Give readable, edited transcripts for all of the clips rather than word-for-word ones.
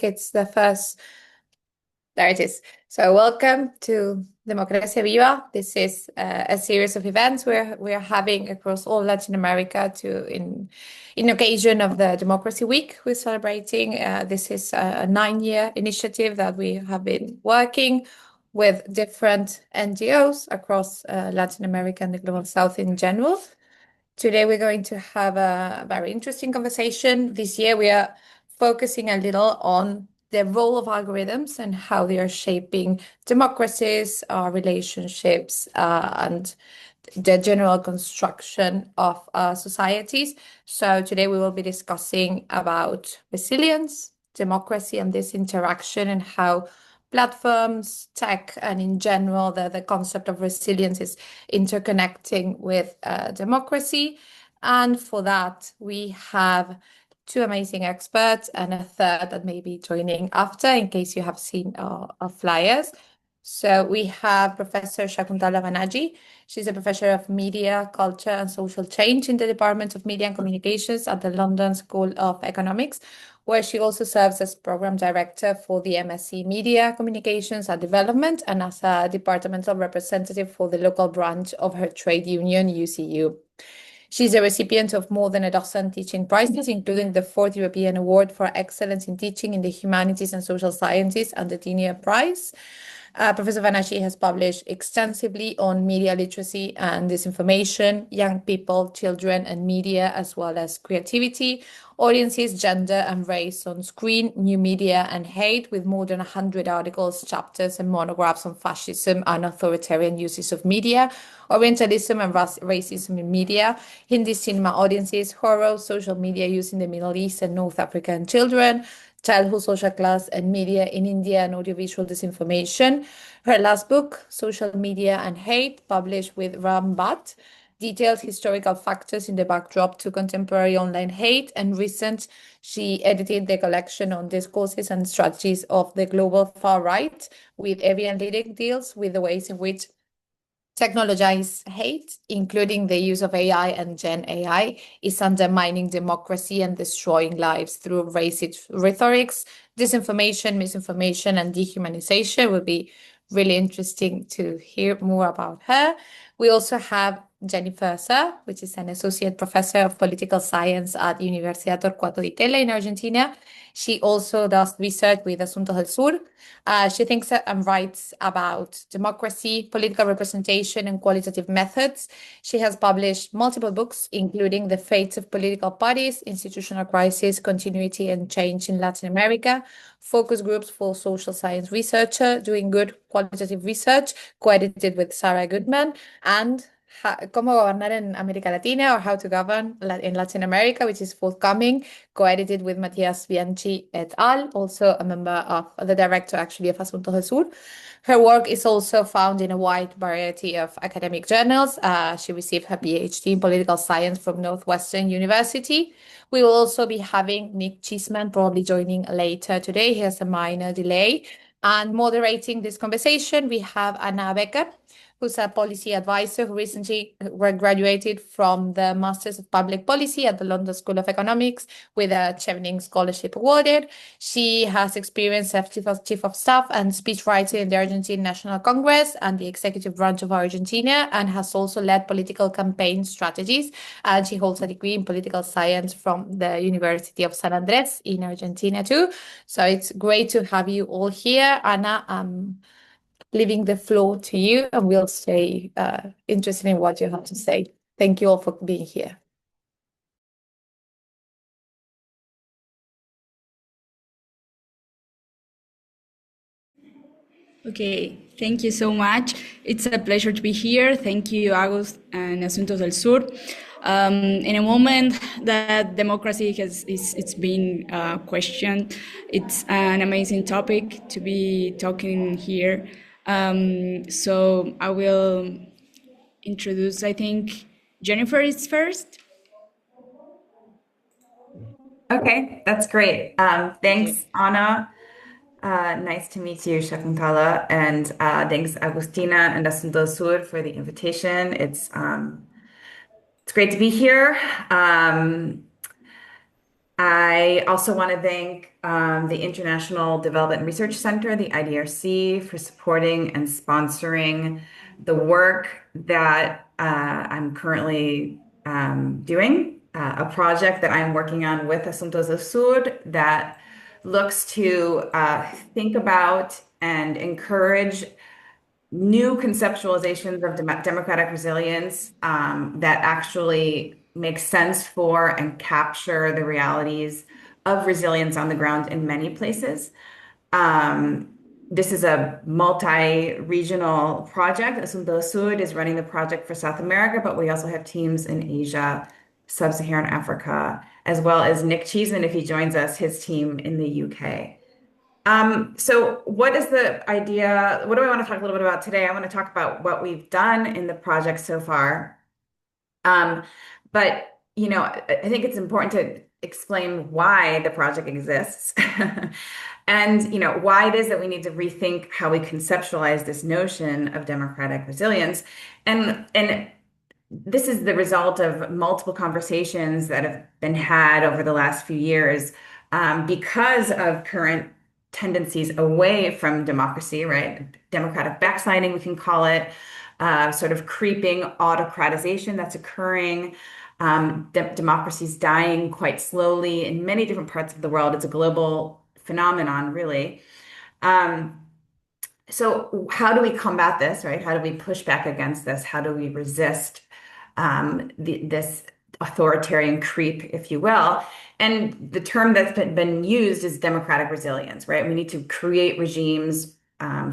think it's the first. There it is. So welcome to Democracia Viva. This is a series of events we're having across all Latin America in occasion of the Democracy Week we're celebrating. This is a 9-year initiative that we have been working with different NGOs across Latin America and the Global South in general. Today, we're going to have a very interesting conversation. This year, we are focusing a little on the role of algorithms and how they are shaping democracies, our relationships, and the general construction of societies. So today, we will be discussing about resilience, democracy, and this interaction and how platforms, tech, and in general, the concept of resilience is interconnecting with democracy. And for that, we have two amazing experts and a third that may be joining after, in case you have seen our flyers. So we have Professor Shakuntala Banerjee. She's a professor of media, culture, and social change in the Department of Media and Communications at the London School of Economics, where she also serves as program director for the MSc Media, Communications and Development, and as a departmental representative for the local branch of her trade union, UCU. She's a recipient of more than a dozen teaching prizes, including the 4th European Award for Excellence in Teaching in the Humanities and Social Sciences and the Tenure Prize. Professor Banerjee has published extensively on media literacy and disinformation, young people, children, and media, as well as creativity, audiences, gender, and race on screen, new media, and hate, with more than 100 articles, chapters, and monographs on fascism and authoritarian uses of media, Orientalism and racism in media, Hindi cinema audiences, horror, social media use in the Middle East and North African children, childhood social class and media in India and audiovisual disinformation. Her last book, Social Media and Hate, published with Ram Bhatt, details historical factors in the backdrop to contemporary online hate. And recent, she edited the collection on discourses and strategies of the global far right, with Evian leading deals with the ways in which technologized hate, including the use of AI and Gen AI, is undermining democracy and destroying lives through racist rhetorics, disinformation, misinformation, and dehumanization. It would be really interesting to hear more about her. We also have Jennifer Sir, which is an associate professor of political science at Universidad Torcuato Di Tella in Argentina. She also does research with Asuntos del Sur. She thinks and writes about democracy, political representation, and qualitative methods. She has published multiple books, including The Fates of Political Parties, Institutional Crisis, Continuity and Change in Latin America, Focus Groups for Social Science Researcher, Doing Good Qualitative Research, co-edited with Sarah Goodman, and Cómo Gobernar en América Latina, or How to Govern in Latin America, which is forthcoming, co-edited with Matías Bianchi et al., also a member of the director actually of Asuntos del Sur. Her work is also found in a wide variety of academic journals. She received her PhD in political science from Northwestern University. We will also be having Nick Cheeseman probably joining later today. He has a minor delay. And moderating this conversation, we have Anna Becker, who's a policy advisor who recently graduated from the Masters of Public Policy at the London School of Economics with a Chevening Scholarship awarded. She has experience as chief of staff and speechwriter in the Argentine National Congress and the executive branch of Argentina, and has also led political campaign strategies. And she holds a degree in political science from the University of San Andres in Argentina too. So it's great to have you all here. Anna, leaving the floor to you, and we'll stay interested in what you have to say. Thank you all for being here. Okay, thank you so much. It's a pleasure to be here. Thank you, Agus and Asuntos del Sur. In a moment that democracy it's been questioned, it's an amazing topic to be talking here. So I will introduce, I think, Jennifer is first. Okay, that's great. Thanks, Anna. Nice to meet you, Shakuntala, and thanks, Agustina and Asunto Sur for the invitation. It's great to be here. I also want to thank the International Development and Research Center, the IDRC, for supporting and sponsoring the work that I'm currently doing, a project that I'm working on with Asuntos del Sur that looks to think about and encourage new conceptualizations of democratic resilience that actually make sense for and capture the realities of resilience on the ground in many places. Um, this is a multi-regional project. Asunto del Sur is running the project for South America, but we also have teams in Asia, Sub-Saharan Africa, as well as Nick Cheeseman, if he joins us, his team in the UK. So what is the idea? What do I want to talk a little bit about today? I want to talk about what we've done in the project so far. Um, but I think it's important to explain why the project exists and why it is that we need to rethink how we conceptualize this notion of democratic resilience. And this is the result of multiple conversations that have been had over the last few years because of current tendencies away from democracy, right? Democratic backsliding, we can call it, sort of creeping autocratization that's occurring. Democracy's dying quite slowly in many different parts of the world. It's a global phenomenon, really. Um, so how do we combat this, right? How do we push back against this? How do we resist this authoritarian creep, if you will? And the term that's been used is democratic resilience, right? We need to create regimes,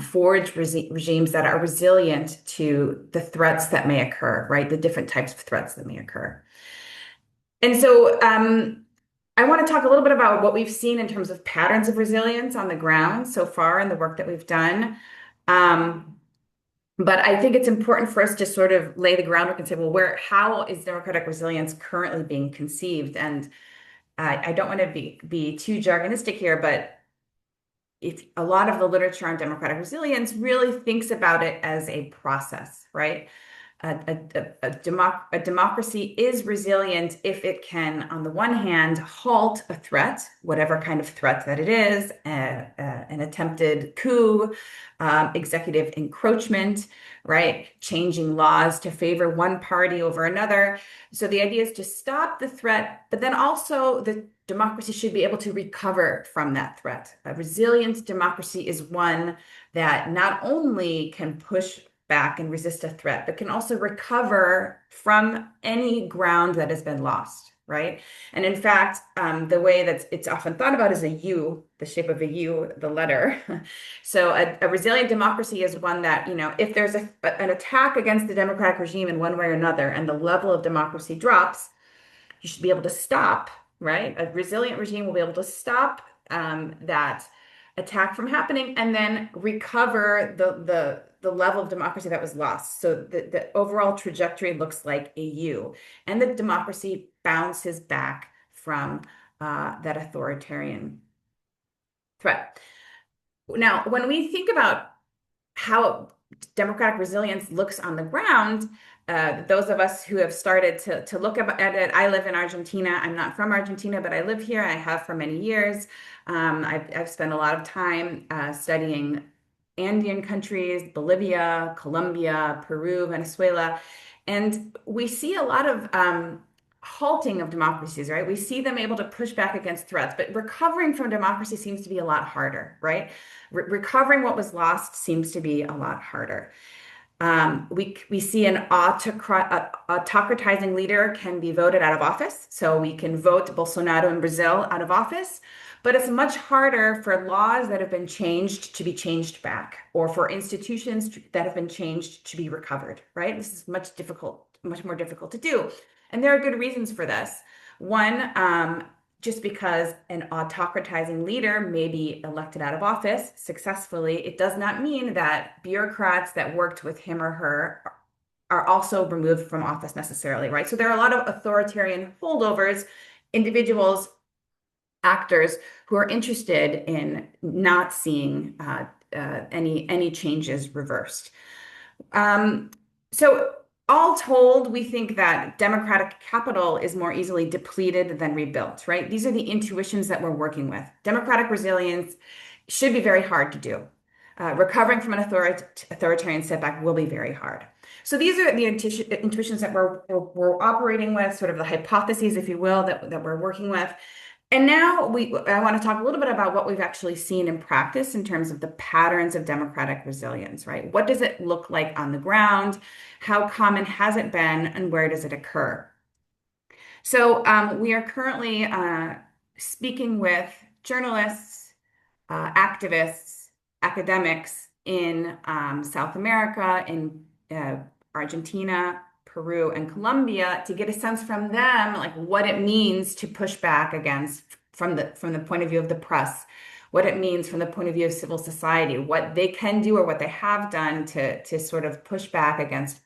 forge regimes that are resilient to the threats that may occur, right? The different types of threats that may occur. And so I want to talk a little bit about what we've seen in terms of patterns of resilience on the ground so far in the work that we've done. Um, but I think it's important for us to sort of lay the groundwork and say, well, how is democratic resilience currently being conceived? And I don't want to be too jargonistic here, but if a lot of the literature on democratic resilience really thinks about it as a process, right? A democracy is resilient if it can, on the one hand, halt a threat, whatever kind of threat that it is, an attempted coup, executive encroachment, right? Changing laws to favor one party over another. So the idea is to stop the threat, but then also the democracy should be able to recover from that threat. A resilient democracy is one that not only can push back and resist a threat, but can also recover from any ground that has been lost, right? And in fact, the way that it's often thought about is a U, the shape of a U, the letter. So a resilient democracy is one that, if there's an attack against the democratic regime in one way or another, and the level of democracy drops, you should be able to stop, right? A resilient regime will be able to stop that attack from happening and then recover the level of democracy that was lost. So the overall trajectory looks like a U, and the democracy bounces back from that authoritarian threat. Now, when we think about how democratic resilience looks on the ground, those of us who have started to look at it, I live in Argentina. I'm not from Argentina, but I live here. I have for many years. I've spent a lot of time studying Andean countries, Bolivia, Colombia, Peru, Venezuela, and we see a lot of halting of democracies, right? We see them able to push back against threats, but recovering from democracy seems to be a lot harder, right? Recovering what was lost seems to be a lot harder. We see an autocratizing leader can be voted out of office. So we can vote Bolsonaro in Brazil out of office, but it's much harder for laws that have been changed to be changed back, or for institutions that have been changed to be recovered, right? This is much more difficult to do. And there are good reasons for this. One, just because an autocratizing leader may be elected out of office successfully, it does not mean that bureaucrats that worked with him or her are also removed from office necessarily, right? So there are a lot of authoritarian holdovers, individuals, actors who are interested in not seeing any changes reversed. So all told, we think that democratic capital is more easily depleted than rebuilt, right? These are the intuitions that we're working with. Democratic resilience should be very hard to do. Recovering from an authoritarian setback will be very hard. So these are the intuitions that we're operating with, sort of the hypotheses, if you will, that we're working with. And now I want to talk a little bit about what we've actually seen in practice in terms of the patterns of democratic resilience, right? What does it look like on the ground? How common has it been, and where does it occur? So we are currently speaking with journalists, activists, academics in South America, in Argentina, Peru, and Colombia to get a sense from them, like what it means to push back against from the point of view of the press, what it means from the point of view of civil society, what they can do or what they have done to sort of push back against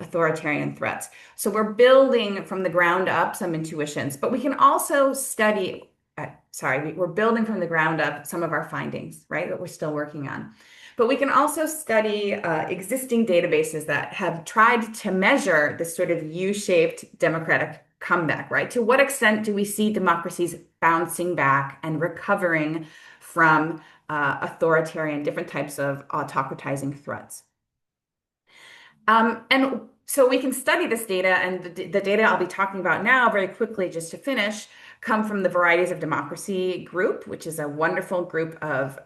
authoritarian threats. So we're building from the ground up some intuitions, but we can also study, we're building from the ground up some of our findings, right, that we're still working on. But we can also study existing databases that have tried to measure this sort of U-shaped democratic comeback, right? To what extent do we see democracies bouncing back and recovering from authoritarian, different types of autocratizing threats? And so we can study this data, and the data I'll be talking about now very quickly, just to finish, come from the Varieties of Democracy group, which is a wonderful group of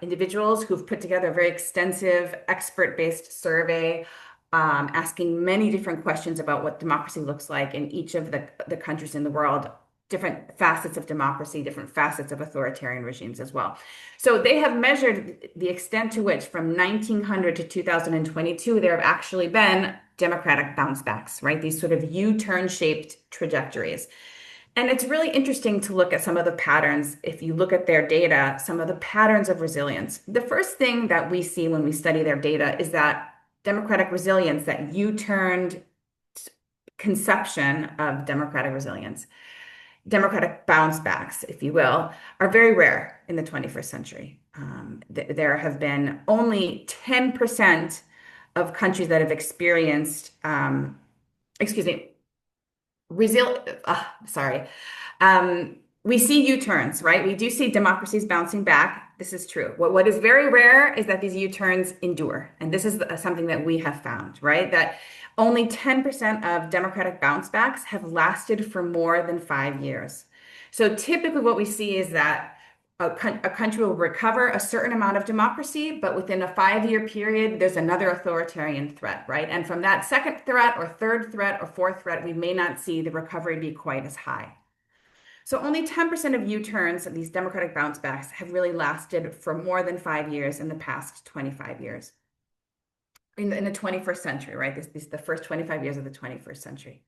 individuals who've put together a very extensive expert-based survey asking many different questions about what democracy looks like in each of the countries in the world, different facets of democracy, different facets of authoritarian regimes as well. So they have measured the extent to which from 1900 to 2022, there have actually been democratic bounce backs, right? These sort of U-turn shaped trajectories. And it's really interesting to look at some of the patterns. If you look at their data, some of the patterns of resilience. The first thing that we see when we study their data is that democratic resilience, that U-turned conception of democratic resilience, democratic bounce backs, if you will, are very rare in the 21st century. There have been only 10% of countries that have experienced, excuse me, sorry. We see U-turns, right? We do see democracies bouncing back. This is true. What is very rare is that these U-turns endure. And this is something that we have found, right? That only 10% of democratic bounce backs have lasted for more than 5 years. So typically what we see is that a country will recover a certain amount of democracy, but within a 5-year period, there's another authoritarian threat, right? And from that second threat or third threat or fourth threat, we may not see the recovery be quite as high. So only 10% of U-turns of these democratic bounce backs have really lasted for more than 5 years in the past 25 years. In the 21st century, right? This is the first 25 years of the 21st century.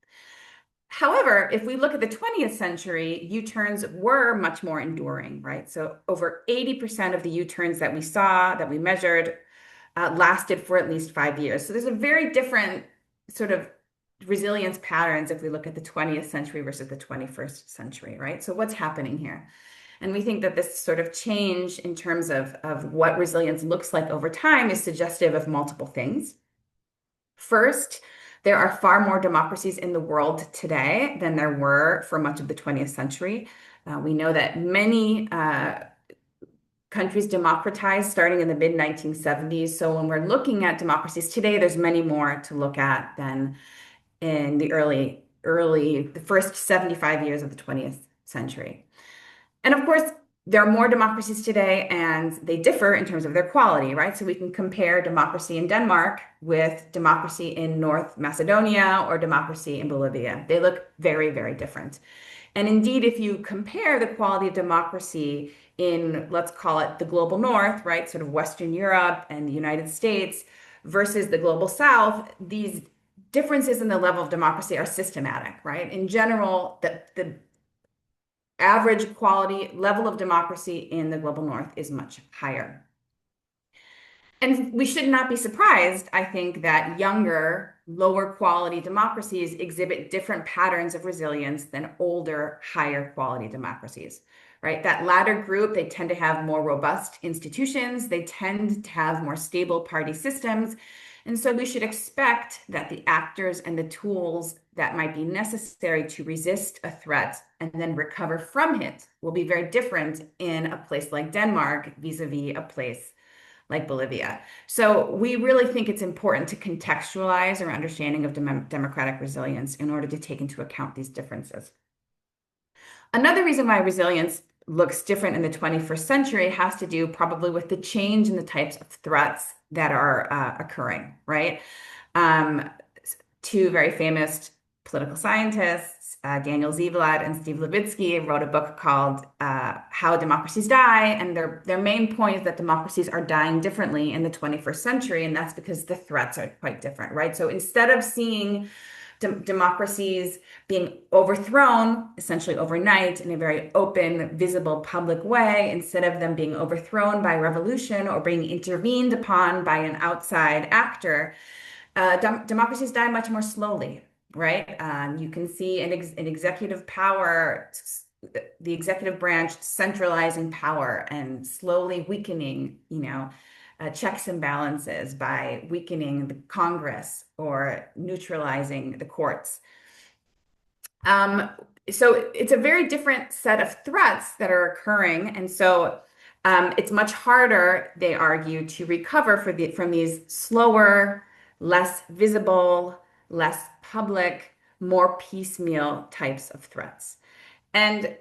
However, if we look at the 20th century, U-turns were much more enduring, right? So over 80% of the U-turns that we saw, that we measured, lasted for at least 5 years. So there's a very different sort of resilience patterns if we look at the 20th century versus the 21st century, right? So what's happening here? And we think that this sort of change in terms of what resilience looks like over time is suggestive of multiple things. First, there are far more democracies in the world today than there were for much of the 20th century. We know that many countries democratized starting in the mid-1970s. So when we're looking at democracies today, there's many more to look at than in the first 75 years of the 20th century. And of course, there are more democracies today, and they differ in terms of their quality, right? So we can compare democracy in Denmark with democracy in North Macedonia or democracy in Bolivia. They look very, very different. And indeed, if you compare the quality of democracy in, let's call it the global North, right, sort of Western Europe and the United States versus the global South, these differences in the level of democracy are systematic, right? In general, the average quality level of democracy in the global North is much higher. And we should not be surprised, I think, that younger, lower quality democracies exhibit different patterns of resilience than older, higher quality democracies, right? That latter group, they tend to have more robust institutions. They tend to have more stable party systems. And so we should expect that the actors and the tools that might be necessary to resist a threat and then recover from it will be very different in a place like Denmark vis-a-vis a place like Bolivia. So we really think it's important to contextualize our understanding of democratic resilience in order to take into account these differences. Another reason why resilience looks different in the 21st century has to do probably with the change in the types of threats that are occurring, right? Um, Two very famous political scientists, Daniel Zevlad and Steve Levitsky, wrote a book called How Democracies Die. And their main point is that democracies are dying differently in the 21st century. And that's because the threats are quite different, right? So instead of seeing democracies being overthrown essentially overnight in a very open, visible, public way, instead of them being overthrown by revolution or being intervened upon by an outside actor, democracies die much more slowly, right? You can see an executive power, the executive branch centralizing power and slowly weakening, checks and balances by weakening the Congress or neutralizing the courts. Um, so it's a very different set of threats that are occurring. And so it's much harder, they argue, to recover from these slower, less visible, less public, more piecemeal types of threats. And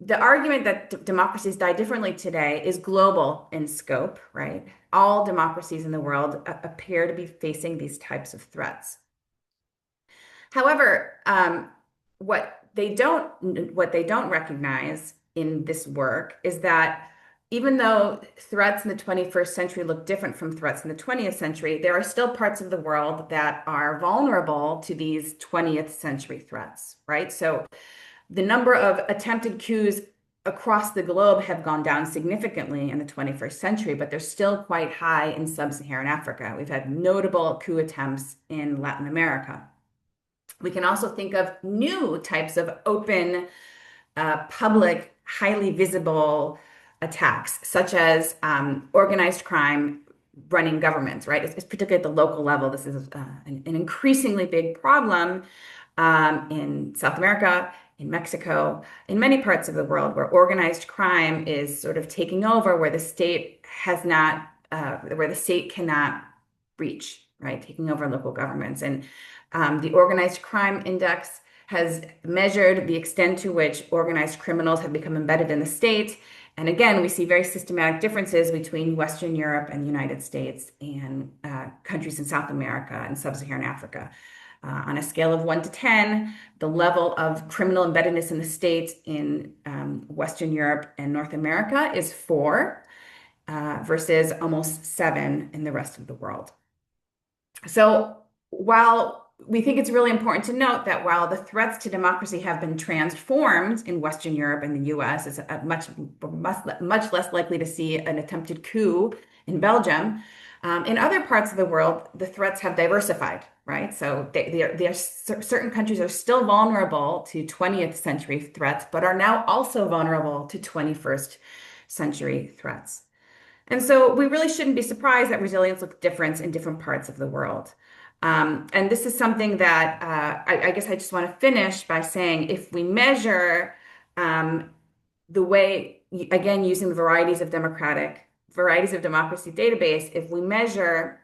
the argument that democracies die differently today is global in scope, right? All democracies in the world appear to be facing these types of threats. However, what they don't recognize in this work is that even though threats in the 21st century look different from threats in the 20th century, there are still parts of the world that are vulnerable to these 20th century threats, right? So the number of attempted coups across the globe have gone down significantly in the 21st century, but they're still quite high in sub-Saharan Africa. We've had notable coup attempts in Latin America. We can also think of new types of open, public, highly visible attacks, such as organized crime running governments, right? It's particularly at the local level. This is an increasingly big problem in South America, in Mexico, in many parts of the world where organized crime is sort of taking over, where the state has not, where the state cannot reach, right? Taking over local governments. And the Organized Crime Index has measured the extent to which organized criminals have become embedded in the state. And again, we see very systematic differences between Western Europe and the United States and countries in South America and sub-Saharan Africa. On a scale of 1 to 10, the level of criminal embeddedness in the state in Western Europe and North America is 4 versus almost 7 in the rest of the world. So while we think it's really important to note that while the threats to democracy have been transformed in Western Europe and the US, it's much less likely to see an attempted coup in Belgium. In other parts of the world, the threats have diversified, right? So certain countries are still vulnerable to 20th century threats, but are now also vulnerable to 21st century threats. And so we really shouldn't be surprised that resilience looks different in different parts of the world. And this is something that I guess I just want to finish by saying if we measure the way, again, using the varieties of democracy database, if we measure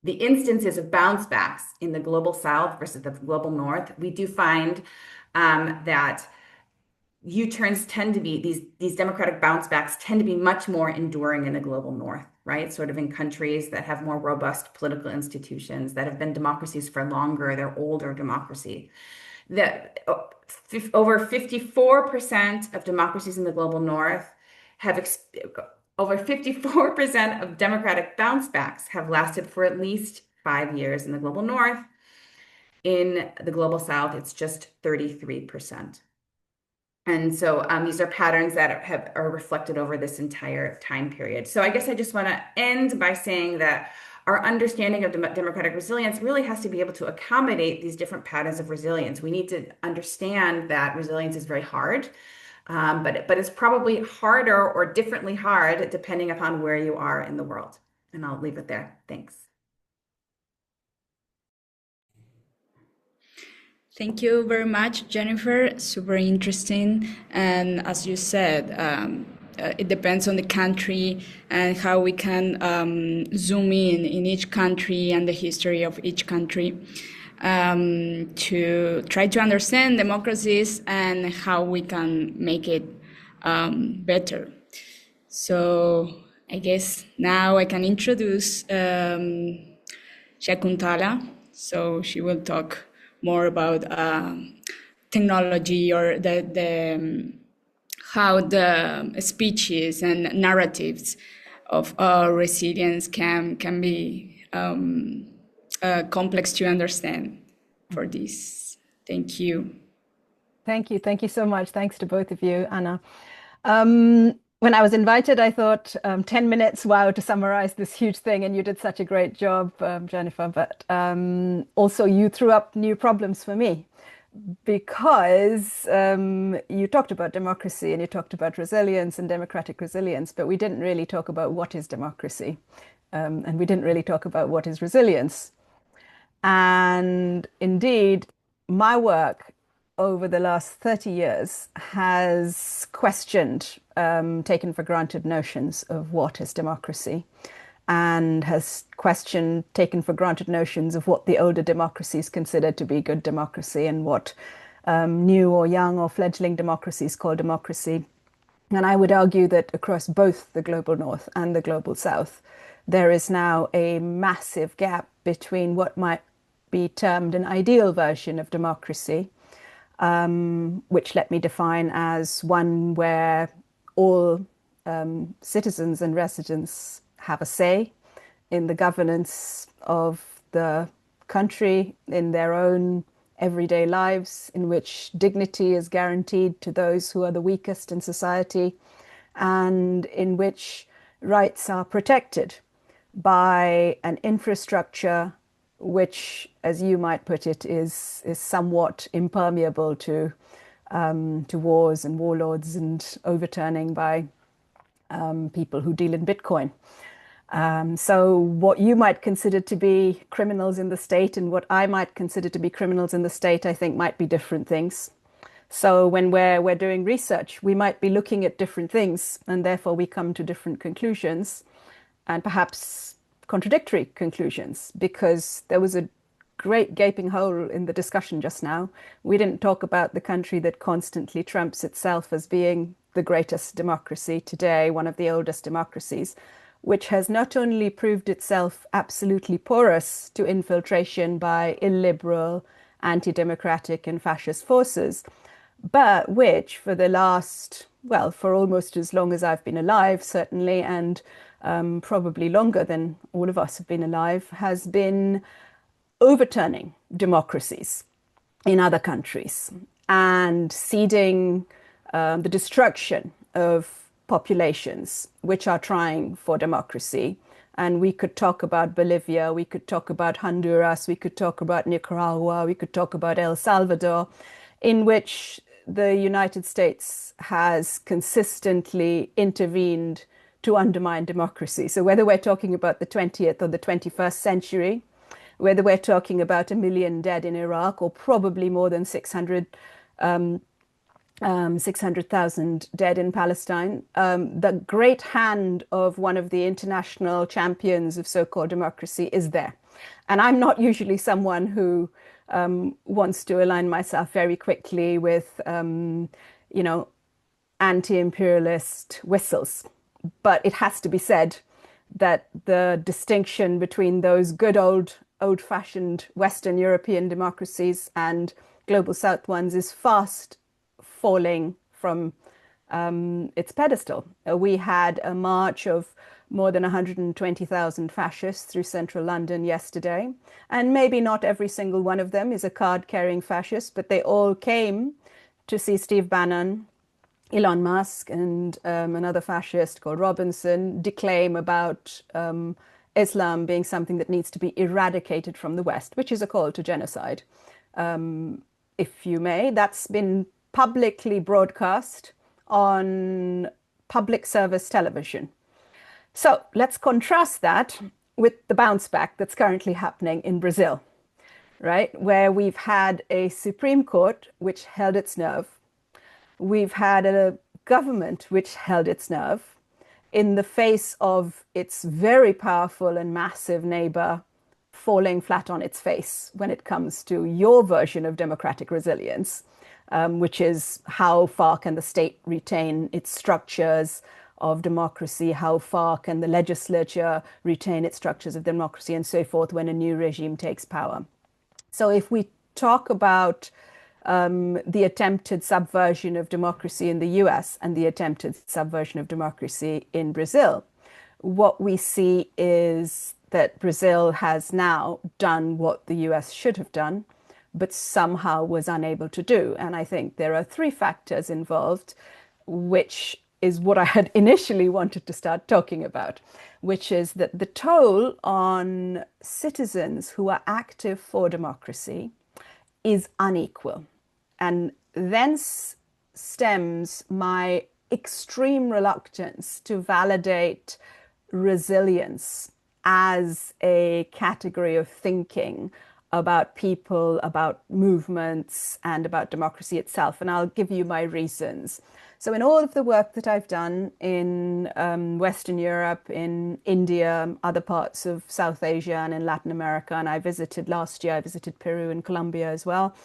the instances of bounce backs in the global south versus the global north, we do find that U-turns tend to be, these democratic bounce backs tend to be much more enduring in the global north, right? Sort of in countries that have more robust political institutions, that have been democracies for longer, they're older democracy. That over 54% of democracies in the global north have over 54% of democratic bounce backs have lasted for at least 5 years in the global north. In the global south, it's just 33%. And so these are patterns that are reflected over this entire time period. So I guess I just want to end by saying that our understanding of democratic resilience really has to be able to accommodate these different patterns of resilience. We need to understand that resilience is very hard, but it's probably harder or differently hard depending upon where you are in the world. And I'll leave it there. Thanks. Thank you very much, Jennifer. Super interesting. And as you said, it depends on the country and how we can zoom in each country and the history of each country to try to understand democracies and how we can make it better. So I guess now I can introduce Shakuntala. So she will talk more about technology or how the speeches and narratives of resilience can be complex to understand for this. Thank you. Thank you. Thank you so much. Thanks to both of you, Anna. When I was invited, I thought 10 minutes, wow, to summarize this huge thing. And you did such a great job, Jennifer. But also you threw up new problems for me because you talked about democracy and you talked about resilience and democratic resilience, but we didn't really talk about what is democracy. And we didn't really talk about what is resilience. And indeed, my work over the last 30 years has questioned taken for granted notions of what is democracy and has questioned taken for granted notions of what the older democracies considered to be good democracy and what new or young or fledgling democracies call democracy. And I would argue that across both the global north and the global south, there is now a massive gap between what might be termed an ideal version of democracy, which let me define as one where all citizens and residents have a say in the governance of the country, in their own everyday lives, in which dignity is guaranteed to those who are the weakest in society, and in which rights are protected by an infrastructure which, as you might put it, is somewhat impermeable to wars and warlords and overturning by people who deal in Bitcoin. So what you might consider to be criminals in the state and what I might consider to be criminals in the state, I think might be different things. So when we're doing research, we might be looking at different things and therefore we come to different conclusions and perhaps contradictory conclusions, because there was a great gaping hole in the discussion just now. We didn't talk about the country that constantly trumps itself as being the greatest democracy today, one of the oldest democracies, which has not only proved itself absolutely porous to infiltration by illiberal, anti-democratic and fascist forces, but which for the last, well, for almost as long as I've been alive, certainly, and probably longer than all of us have been alive, has been overturning democracies in other countries and seeding the destruction of populations which are trying for democracy. And we could talk about Bolivia, we could talk about Honduras, we could talk about Nicaragua, we could talk about El Salvador, in which the United States has consistently intervened to undermine democracy. So whether we're talking about the 20th or the 21st century, whether we're talking about 1 million dead in Iraq or probably more than 600,000 dead in Palestine, the great hand of one of the international champions of so-called democracy is there. And I'm not usually someone who wants to align myself very quickly with, anti-imperialist whistles. But it has to be said that the distinction between those good old-fashioned Western European democracies and global South ones is fast falling from its pedestal. We had a march of more than 120,000 fascists through central London yesterday. And maybe not every single one of them is a card-carrying fascist, but they all came to see Steve Bannon, Elon Musk, and another fascist called Robinson declaim about Islam being something that needs to be eradicated from the West, which is a call to genocide. If you may, that's been publicly broadcast on public service television. So let's contrast that with the bounce back that's currently happening in Brazil. right? Where we've had a Supreme Court which held its nerve. We've had a government which held its nerve in the face of its very powerful and massive neighbor falling flat on its face when it comes to your version of democratic resilience, which is how far can the state retain its structures of democracy, how far can the legislature retain its structures of democracy, and so forth when a new regime takes power. So if we talk about the attempted subversion of democracy in the US and the attempted subversion of democracy in Brazil, what we see is that Brazil has now done what the US should have done, but somehow was unable to do. And I think there are three factors involved, which is what I had initially wanted to start talking about, which is that the toll on citizens who are active for democracy is unequal. And thence stems my extreme reluctance to validate resilience as a category of thinking about people, about movements, and about democracy itself. And I'll give you my reasons. So in all of the work that I've done in Western Europe, in India, other parts of South Asia, and in Latin America, and I visited last year, I visited Peru and Colombia as well,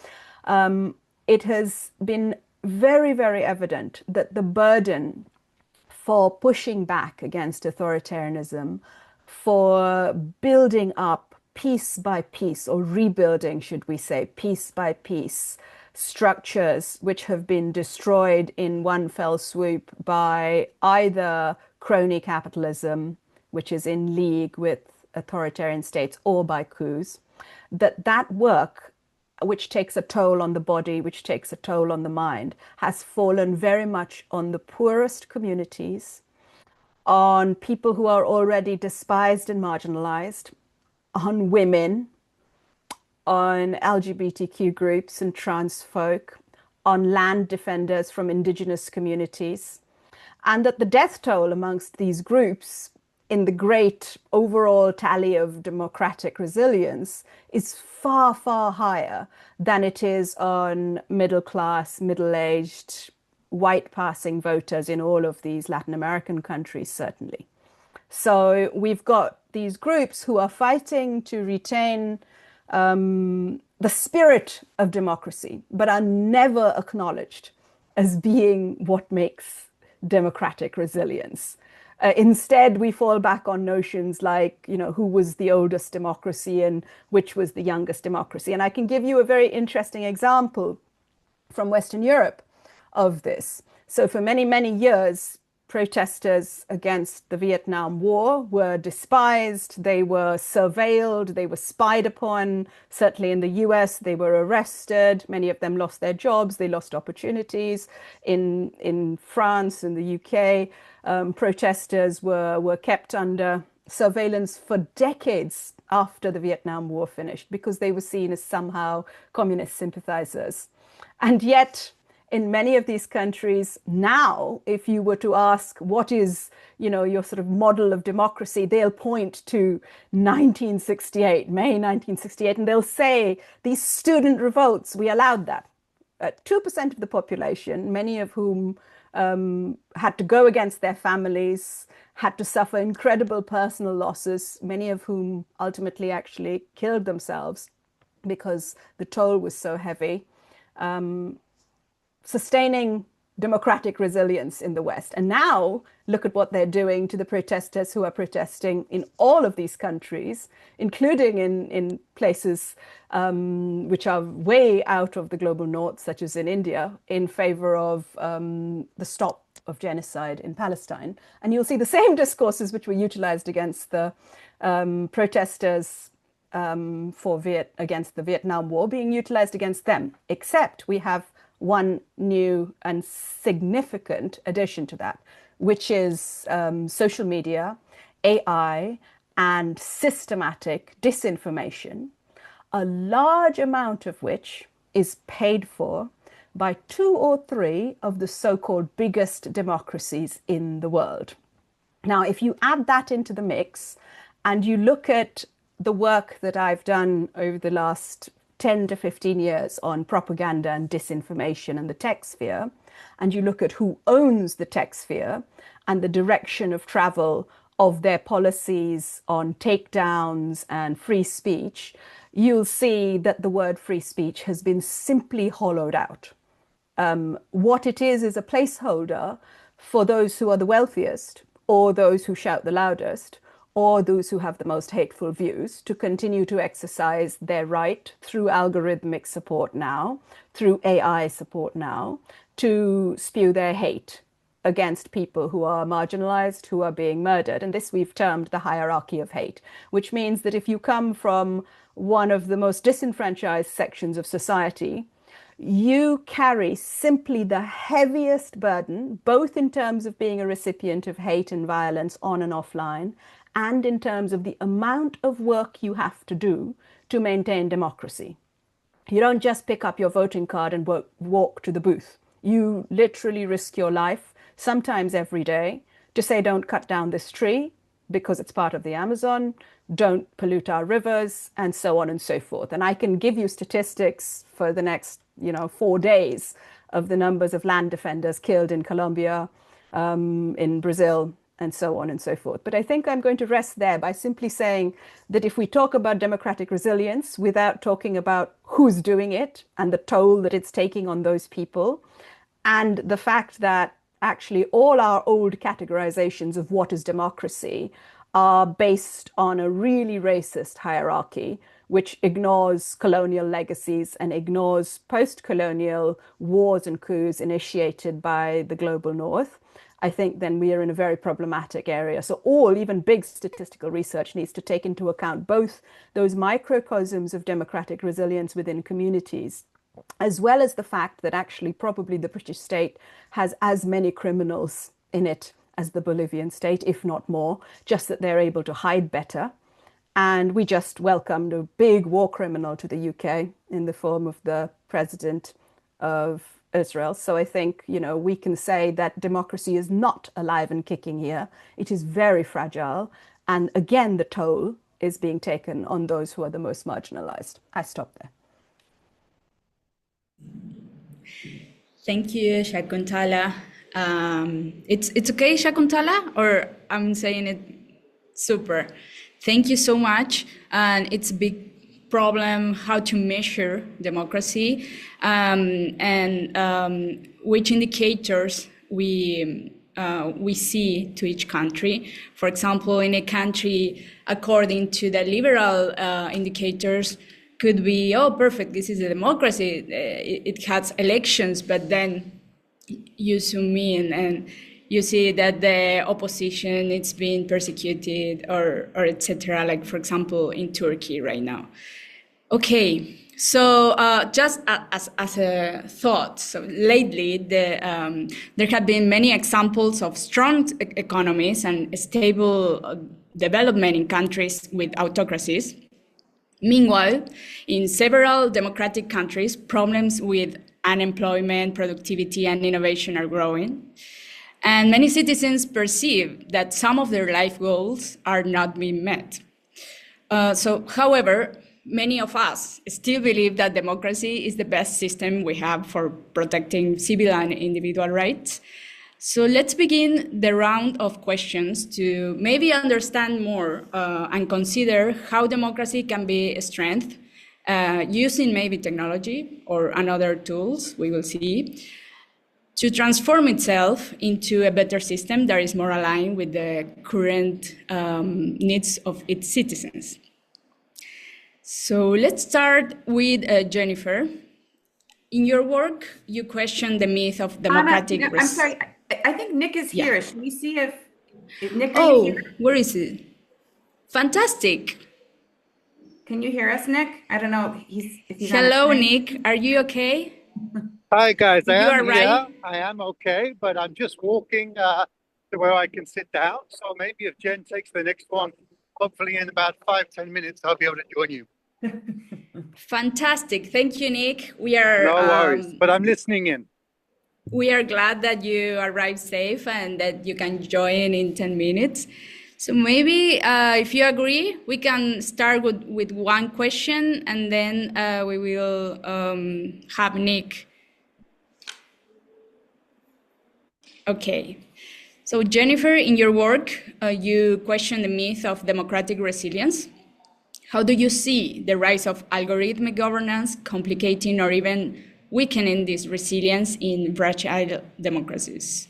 it has been very, very evident that the burden for pushing back against authoritarianism, for building up piece by piece, or rebuilding, should we say, piece by piece, structures which have been destroyed in one fell swoop by either crony capitalism, which is in league with authoritarian states, or by coups, that work, which takes a toll on the body, which takes a toll on the mind, has fallen very much on the poorest communities, on people who are already despised and marginalized, on women, on LGBTQ groups and trans folk, on land defenders from indigenous communities, and that the death toll amongst these groups in the great overall tally of democratic resilience is far, far higher than it is on middle class, middle-aged, white passing voters in all of these Latin American countries, certainly. So we've got these groups who are fighting to retain the spirit of democracy, but are never acknowledged as being what makes democratic resilience. Instead, we fall back on notions like, who was the oldest democracy and which was the youngest democracy. And I can give you a very interesting example from Western Europe of this. So for many, many years, protesters against the Vietnam War were despised, they were surveilled, they were spied upon. Certainly in the US, they were arrested. Many of them lost their jobs, they lost opportunities. In France and the UK, protesters were kept under surveillance for decades after the Vietnam War finished because they were seen as somehow communist sympathizers. And yet, in many of these countries now, if you were to ask what is, your sort of model of democracy, they'll point to 1968, May 1968, and they'll say these student revolts, we allowed that. 2% of the population, many of whom had to go against their families, had to suffer incredible personal losses, many of whom ultimately actually killed themselves because the toll was so heavy. Sustaining democratic resilience in the West. And now look at what they're doing to the protesters who are protesting in all of these countries, including in places which are way out of the global north, such as in India, in favor of the stop of genocide in Palestine. And you'll see the same discourses which were utilized against the protesters against the Vietnam War being utilized against them, except we have one new and significant addition to that, which is social media, AI, and systematic disinformation, a large amount of which is paid for by 2 or 3 of the so-called biggest democracies in the world. Now, if you add that into the mix and you look at the work that I've done over the last 10 to 15 years on propaganda and disinformation in the tech sphere, and you look at who owns the tech sphere and the direction of travel of their policies on takedowns and free speech, you'll see that the word free speech has been simply hollowed out. What it is a placeholder for those who are the wealthiest, or those who shout the loudest, or those who have the most hateful views, to continue to exercise their right through algorithmic support now, through AI support now, to spew their hate against people who are marginalized, who are being murdered. And this we've termed the hierarchy of hate, which means that if you come from one of the most disenfranchised sections of society, you carry simply the heaviest burden, both in terms of being a recipient of hate and violence on and offline, and in terms of the amount of work you have to do to maintain democracy. You don't just pick up your voting card and walk to the booth. You literally risk your life, sometimes every day, to say, don't cut down this tree because it's part of the Amazon, don't pollute our rivers, and so on and so forth. And I can give you statistics for the next 4 days of the numbers of land defenders killed in Colombia, in Brazil, and so on and so forth. But I think I'm going to rest there by simply saying that if we talk about democratic resilience without talking about who's doing it and the toll that it's taking on those people, and the fact that actually all our old categorizations of what is democracy are based on a really racist hierarchy, which ignores colonial legacies and ignores post-colonial wars and coups initiated by the global north, I think then we are in a very problematic area. So even big statistical research needs to take into account both those microcosms of democratic resilience within communities, as well as the fact that actually probably the British state has as many criminals in it as the Bolivian state, if not more, just that they're able to hide better. And we just welcomed a big war criminal to the UK in the form of the president of Israel. So I think, we can say that democracy is not alive and kicking here. It is very fragile. And again, the toll is being taken on those who are the most marginalized. I stop there. Thank you, Shakuntala. It's okay, Shakuntala, or I'm saying it super. Thank you so much. And it's a big problem how to measure democracy, and which indicators we see to each country. For example, in a country, according to the liberal indicators, could be, oh, perfect, this is a democracy, it has elections, but then you zoom in and you see that the opposition is being persecuted or etc. Like, for example, in Turkey right now. Okay, so just as a thought, so lately there have been many examples of strong economies and stable development in countries with autocracies. Meanwhile, in several democratic countries, problems with unemployment, productivity, and innovation are growing. And many citizens perceive that some of their life goals are not being met. However, many of us still believe that democracy is the best system we have for protecting civil and individual rights. So let's begin the round of questions to maybe understand more and consider how democracy can be a strength using maybe technology or another tools, we will see, to transform itself into a better system that is more aligned with the current needs of its citizens. So let's start with Jennifer. In your work, you question the myth of democratic... Anna, I'm sorry. I think Nick is here. Should we see if Nick, are you here? Where is it? Fantastic. Can you hear us, Nick? I don't know if he's Hello, Nick. Are you okay? Hi, guys. I am right. here. I am okay, but I'm just walking to where I can sit down. So maybe if Jen takes the next one, hopefully in about 5-10 minutes, I'll be able to join you. Fantastic. Thank you, Nick. We are... No worries, but I'm listening in. We are glad that you arrived safe and that you can join in 10 minutes. So maybe if you agree, we can start with one question and then we will have Nick. Okay. So Jennifer, in your work, you question the myth of democratic resilience. How do you see the rise of algorithmic governance complicating or even weakening this resilience in fragile democracies?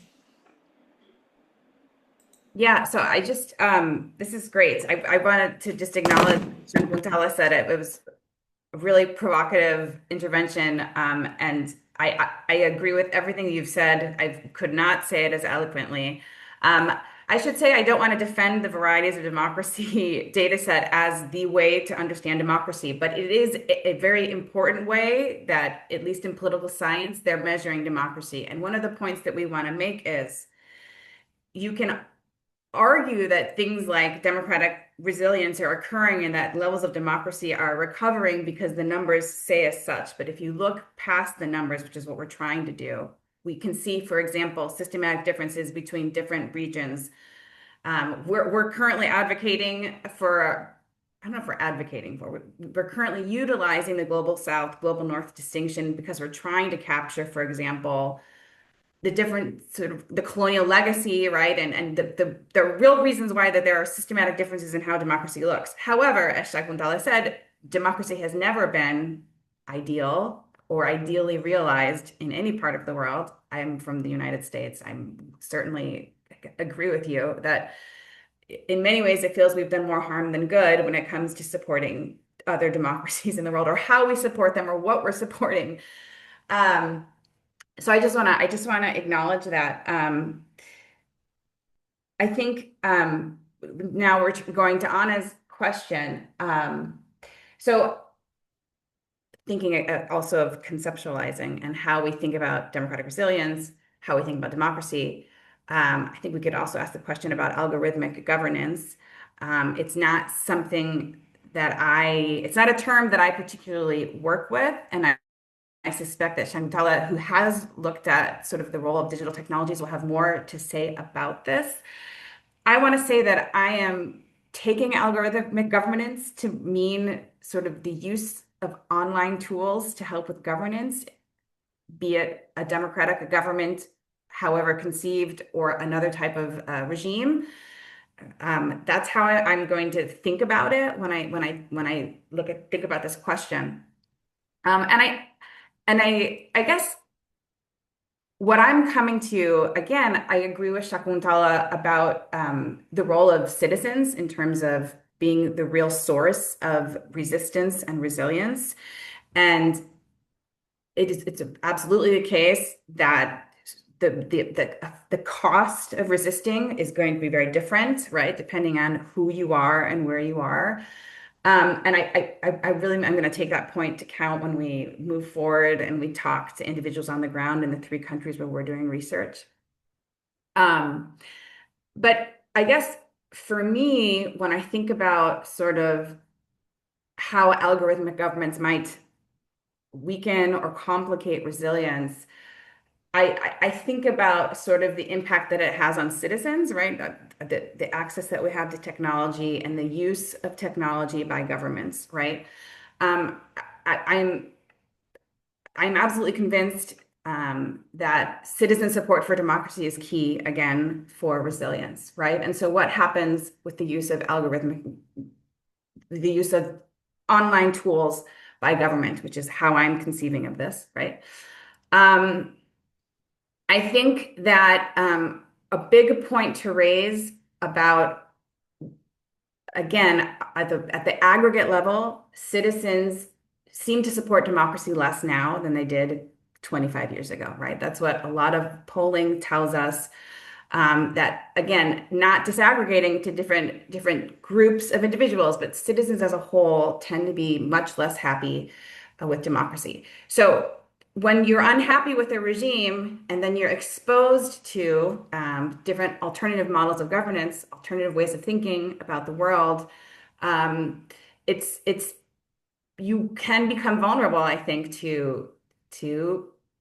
Yeah, so I just this is great. I wanted to just acknowledge when Tala said it. It was a really provocative intervention, and I agree with everything you've said. I could not say it as eloquently. Um, I should say I don't want to defend the varieties of democracy data set as the way to understand democracy, but it is a very important way that, at least in political science, they're measuring democracy. And one of the points that we want to make is you can argue that things like democratic resilience are occurring and that levels of democracy are recovering because the numbers say as such. But if you look past the numbers, which is what we're trying to do, we can see, for example, systematic differences between different regions. We're currently advocating for, I don't know if we're advocating for, we're currently utilizing the global South, global North distinction because we're trying to capture, for example, the different sort of the colonial legacy, right? And the real reasons why that there are systematic differences in how democracy looks. However, as Shakuntala said, democracy has never been ideal or ideally realized in any part of the world. I'm from the United States. I'm certainly agree with you that in many ways it feels we've done more harm than good when it comes to supporting other democracies in the world or how we support them or what we're supporting. So I just want to acknowledge that. I think now we're going to Anna's question. So thinking also of conceptualizing and how we think about democratic resilience, how we think about democracy. I think we could also ask the question about algorithmic governance. It's not something it's not a term that I particularly work with, and I suspect that Shantala, who has looked at sort of the role of digital technologies, will have more to say about this. I want to say that I am taking algorithmic governance to mean sort of the use of online tools to help with governance, be it a democratic government, however conceived, or another type of regime. That's how I'm going to think about it when I think about this question. And I guess what I'm coming to, again, I agree with Shakuntala about the role of citizens in terms of being the real source of resistance and resilience. And it's absolutely the case that the cost of resisting is going to be very different, right? Depending on who you are and where you are. And I really am going to take that point to count when we move forward and we talk to individuals on the ground in the 3 countries where we're doing research. But I guess for me, when I think about sort of how algorithmic governments might weaken or complicate resilience, I think about sort of the impact that it has on citizens, right? The access that we have to technology and the use of technology by governments, right? Um, I'm absolutely convinced that citizen support for democracy is key, again, for resilience, right? And so what happens with the use of the use of online tools by government, which is how I'm conceiving of this, right? I think that a big point to raise about, again, at the aggregate level, citizens seem to support democracy less now than they did 25 years ago, right? That's what a lot of polling tells us. That, again, not disaggregating to different groups of individuals, but citizens as a whole tend to be much less happy with democracy. So when you're unhappy with a regime and then you're exposed to different alternative models of governance, alternative ways of thinking about the world, it's you can become vulnerable, I think, to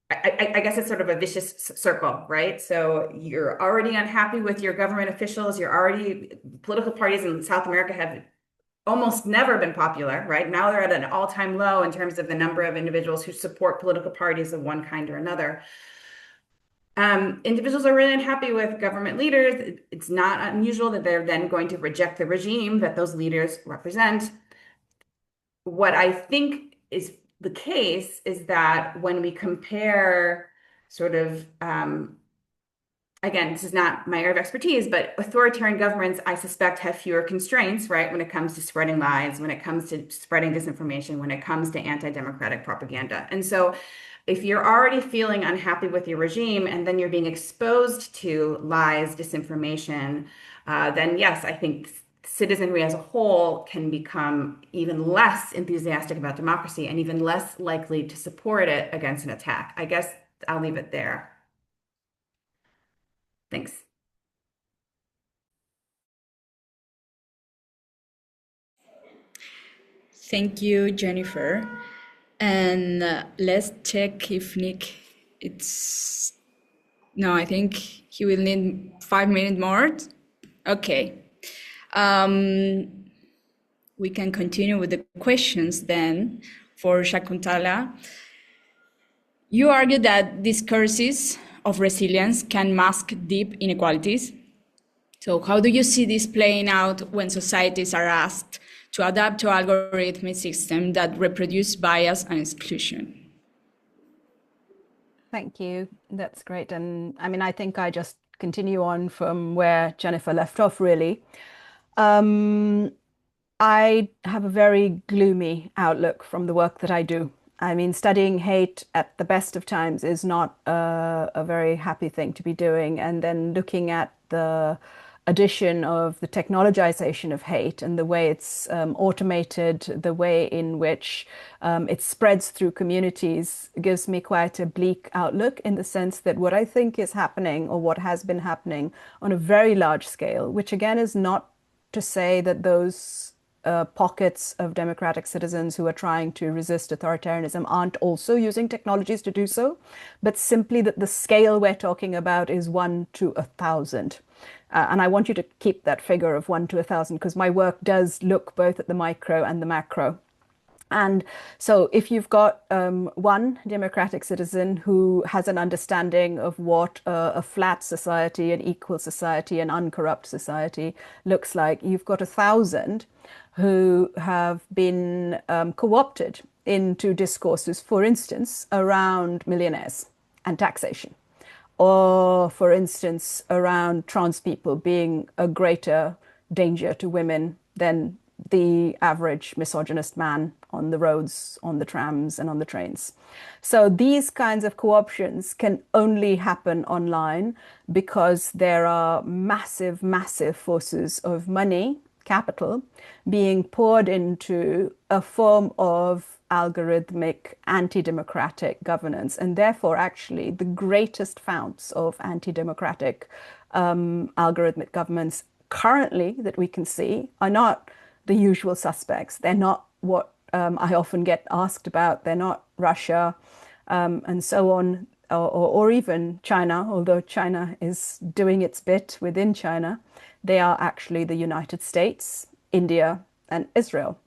I guess it's sort of a vicious circle, right? So you're already unhappy with your government officials. Political parties in South America have almost never been popular, right? Now they're at an all-time low in terms of the number of individuals who support political parties of one kind or another. Individuals are really unhappy with government leaders. It's not unusual that they're then going to reject the regime that those leaders represent. What I think is the case is that when we compare sort of again, this is not my area of expertise, but authoritarian governments, I suspect, have fewer constraints, right, when it comes to spreading lies, when it comes to spreading disinformation, when it comes to anti-democratic propaganda. And so if you're already feeling unhappy with your regime and then you're being exposed to lies, disinformation, then yes, I think citizenry as a whole can become even less enthusiastic about democracy and even less likely to support it against an attack. I guess I'll leave it there. Thanks. Thank you, Jennifer. And let's check if Nick, it's, no, I think he will need 5 minutes more. Okay. We can continue with the questions then for Shakuntala. You argue that discourses of resilience can mask deep inequalities. So how do you see this playing out when societies are asked to adapt to algorithmic systems that reproduce bias and exclusion? Thank you. That's great. And I mean, I think I just continue on from where Jennifer left off, really. I have a very gloomy outlook from the work that I do. I mean, studying hate at the best of times is not a very happy thing to be doing. And then looking at the addition of the technologization of hate and the way it's automated, the way in which it spreads through communities gives me quite a bleak outlook, in the sense that what I think is happening, or what has been happening on a very large scale, which again is not to say that those pockets of democratic citizens who are trying to resist authoritarianism aren't also using technologies to do so, but simply that the scale we're talking about is 1 to 1,000. And I want you to keep that figure of 1 to 1,000, because my work does look both at the micro and the macro. And so if you've got one democratic citizen who has an understanding of what a flat society, an equal society, an uncorrupt society looks like, you've got 1,000 who have been co-opted into discourses, for instance, around millionaires and taxation, or for instance, around trans people being a greater danger to women than the average misogynist man on the roads, on the trams, and on the trains. So these kinds of co-options can only happen online because there are massive, massive forces of money, capital, being poured into a form of algorithmic anti-democratic governance, and therefore actually the greatest founts of anti-democratic algorithmic governments currently that we can see are not the usual suspects. They're not what I often get asked about. They're not Russia and so on, or even China, although China is doing its bit within China. They are actually the United States, India, and Israel.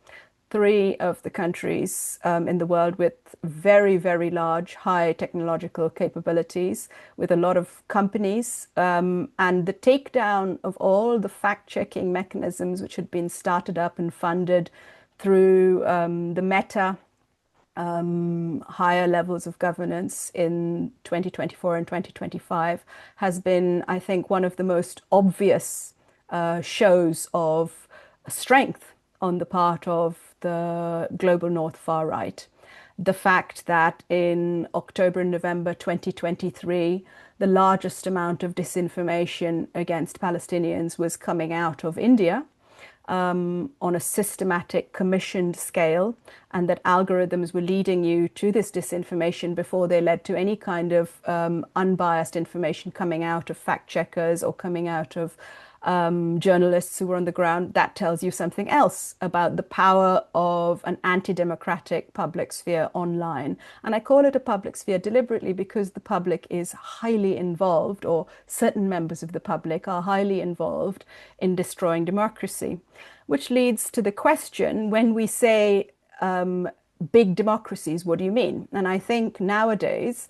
3 of the countries in the world with very, very large, high technological capabilities, with a lot of companies, and the takedown of all the fact-checking mechanisms which had been started up and funded through the Meta higher levels of governance in 2024 and 2025 has been, I think, one of the most obvious shows of strength on the part of the global North far right. The fact that in October and November 2023, the largest amount of disinformation against Palestinians was coming out of India on a systematic, commissioned scale, and that algorithms were leading you to this disinformation before they led to any kind of unbiased information coming out of fact checkers or coming out of journalists who were on the ground, that tells you something else about the power of an anti-democratic public sphere online. And I call it a public sphere deliberately because the public is highly involved, or certain members of the public are highly involved in destroying democracy. Which leads to the question, when we say big democracies, what do you mean? And I think nowadays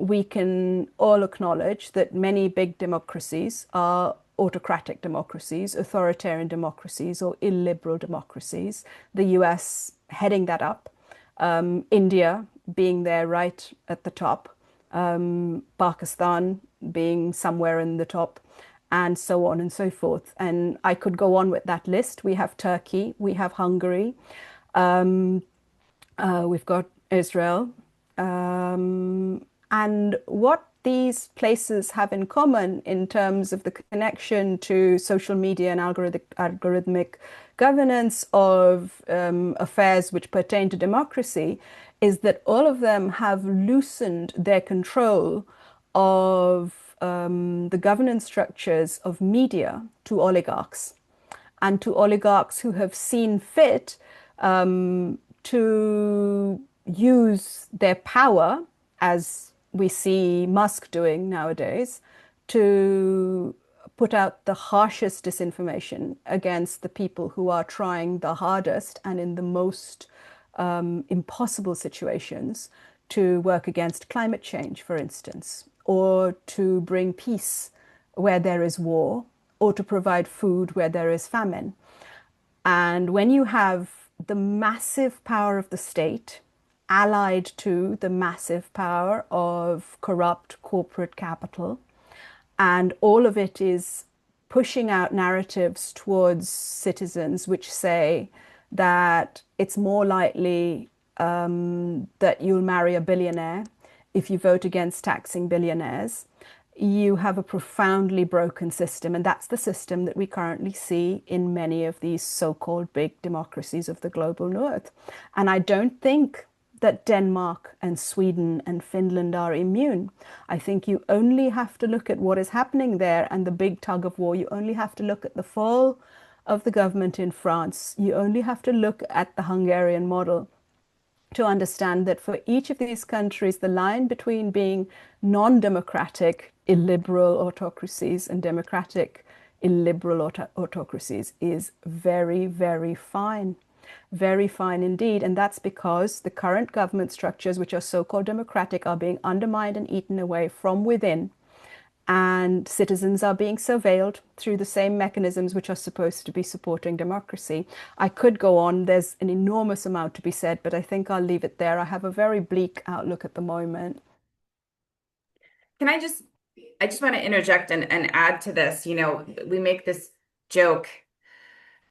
we can all acknowledge that many big democracies are autocratic democracies, authoritarian democracies, or illiberal democracies. The US heading that up, India being there right at the top, Pakistan being somewhere in the top, and so on and so forth. And I could go on with that list. We have Turkey, we have Hungary, we've got Israel. And what these places have in common in terms of the connection to social media and algorithmic governance of affairs which pertain to democracy is that all of them have loosened their control of the governance structures of media to oligarchs, and to oligarchs who have seen fit to use their power, as we see Musk doing nowadays, to put out the harshest disinformation against the people who are trying the hardest and in the most impossible situations to work against climate change, for instance, or to bring peace where there is war, or to provide food where there is famine. And when you have the massive power of the state allied to the massive power of corrupt corporate capital, and all of it is pushing out narratives towards citizens which say that it's more likely that you'll marry a billionaire if you vote against taxing billionaires, you have a profoundly broken system. And that's the system that we currently see in many of these so-called big democracies of the global north. And I don't think that Denmark and Sweden and Finland are immune. I think you only have to look at what is happening there and the big tug of war. You only have to look at the fall of the government in France. You only have to look at the Hungarian model to understand that for each of these countries, the line between being non-democratic, illiberal autocracies and democratic, illiberal autocracies is very, very fine. Very fine indeed. And that's because the current government structures, which are so-called democratic, are being undermined and eaten away from within. And citizens are being surveilled through the same mechanisms which are supposed to be supporting democracy. I could go on. There's an enormous amount to be said, but I think I'll leave it there. I have a very bleak outlook at the moment. Can I just want to interject and add to this. You know, we make this joke.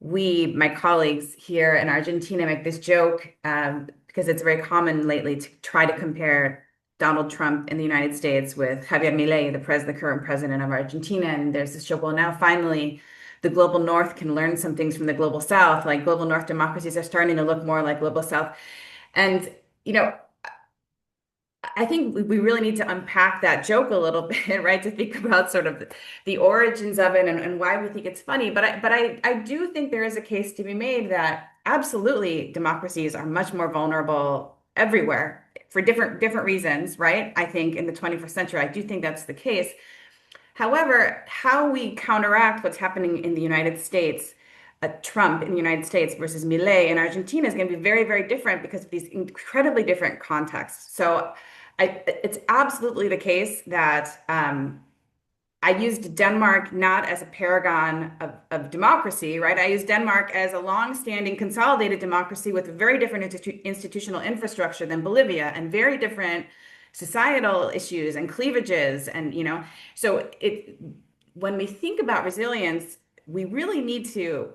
My colleagues here in Argentina make this joke because it's very common lately to try to compare Donald Trump in the United States with Javier Milei, the current president of Argentina. And there's this joke, well, now finally the global North can learn some things from the global South, like global North democracies are starting to look more like global South. And, you know, I think we really need to unpack that joke a little bit, right? To think about sort of the origins of it and why we think it's funny. But I do think there is a case to be made that absolutely democracies are much more vulnerable everywhere for different reasons, right? I think in the 21st century, I do think that's the case. However, how we counteract what's happening in the United States, Trump in the United States versus Milei in Argentina, is going to be very, very different because of these incredibly different contexts. So it's absolutely the case that I used Denmark not as a paragon of democracy, right? I used Denmark as a long-standing consolidated democracy with a very different institutional infrastructure than Bolivia and very different societal issues and cleavages. And, you know, so when we think about resilience, we really need to,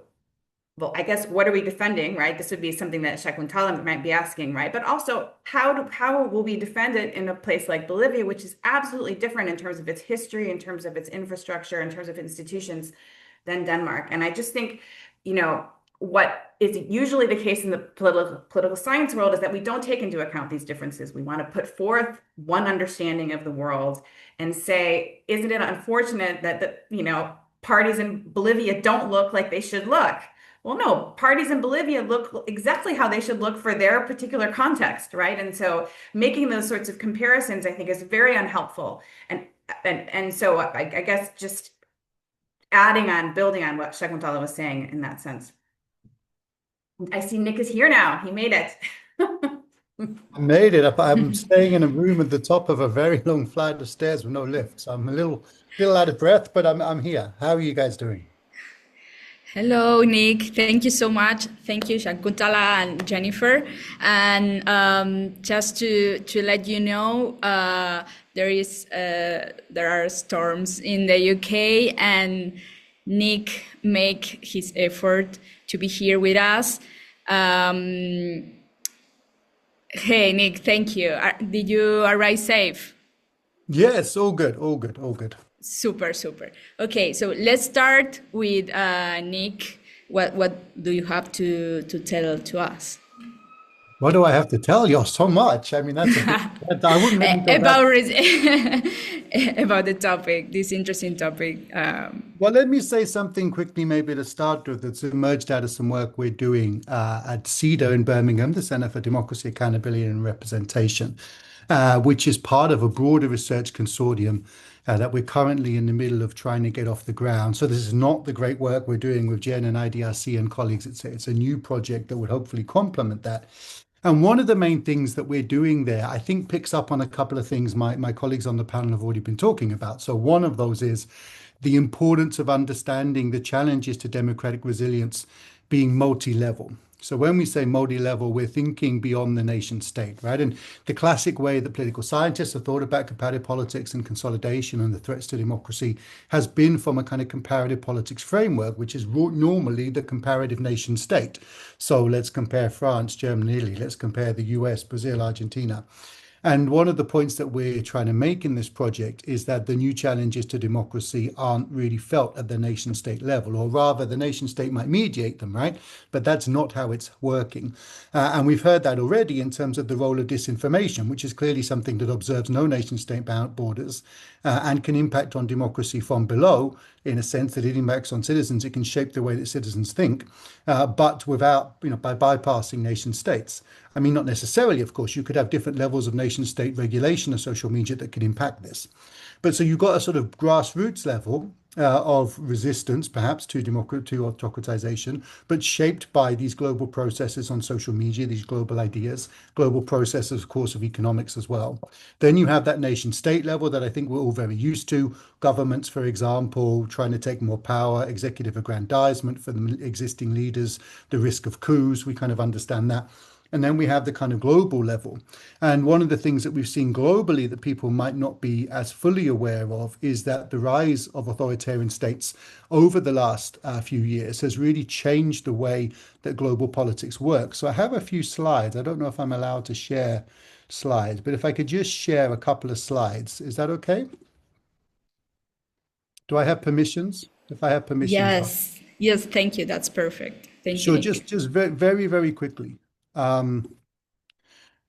well, I guess, what are we defending, right? This would be something that Shakuntala might be asking, right? But also, how will we defend it in a place like Bolivia, which is absolutely different in terms of its history, in terms of its infrastructure, in terms of institutions than Denmark? And I just think, you know, what is usually the case in the political science world is that we don't take into account these differences. We want to put forth one understanding of the world and say, isn't it unfortunate that you know, parties in Bolivia don't look like they should look. Well, no, parties in Bolivia look exactly how they should look for their particular context, right? And so making those sorts of comparisons, I think, is very unhelpful. And so I guess just building on what Shakuntala was saying in that sense. I see Nick is here now. He made it. I made it up. I'm staying in a room at the top of a very long flight of stairs with no lift. So I'm a little out of breath, but I'm here. How are you guys doing? Hello, Nick. Thank you so much. Thank you, Shakuntala and Jennifer. And just to let you know, there are storms in the UK, and Nick make his effort to be here with us. Hey, Nick, thank you. Did you arrive safe? Yes, all good, all good, all good. Super, super. Okay, so let's start with Nick. What do you have to tell to us What do I have to tell you? So much. I mean, that's a bit, I wouldn't let me go about back. about the topic, this interesting topic? Well, let me say something quickly, maybe to start with, that's emerged out of some work we're doing at CEDA in Birmingham, the Center for Democracy, Accountability and Representation, which is part of a broader research consortium that we're currently in the middle of trying to get off the ground. So this is not the great work we're doing with Jen and IDRC and colleagues. It's a new project that would hopefully complement that. And one of the main things that we're doing there, I think, picks up on a couple of things my colleagues on the panel have already been talking about. So one of those is the importance of understanding the challenges to democratic resilience being multi-level. So when we say multi-level, we're thinking beyond the nation state, right? And the classic way that political scientists have thought about comparative politics and consolidation and the threats to democracy has been from a kind of comparative politics framework, which is normally the comparative nation state. So let's compare France, Germany, Italy. Let's compare the US, Brazil, Argentina. And one of the points that we're trying to make in this project is that the new challenges to democracy aren't really felt at the nation state level, or rather, the nation state might mediate them, right? But that's not how it's working. And we've heard that already in terms of the role of disinformation, which is clearly something that observes no nation state borders and can impact on democracy from below, in a sense that it impacts on citizens. It can shape the way that citizens think, but without, by bypassing nation states. I mean, not necessarily, of course. You could have different levels of nation state regulation of social media that could impact this. But so you've got a sort of grassroots level of resistance, perhaps, to autocratization, but shaped by these global processes on social media, these global ideas, global processes, of course, of economics as well. Then you have that nation state level that I think we're all very used to. Governments, for example, trying to take more power, executive aggrandizement for the existing leaders, the risk of coups. We kind of understand that. And then we have the kind of global level. And one of the things that we've seen globally that people might not be as fully aware of is that the rise of authoritarian states over the last few years has really changed the way that global politics work. So I have a few slides. I don't know if I'm allowed to share slides, but if I could just share a couple of slides, is that okay? Do I have permissions? If I have permissions. Yes, thank you. That's perfect. Thank you, Sure, Nick. just very, very quickly.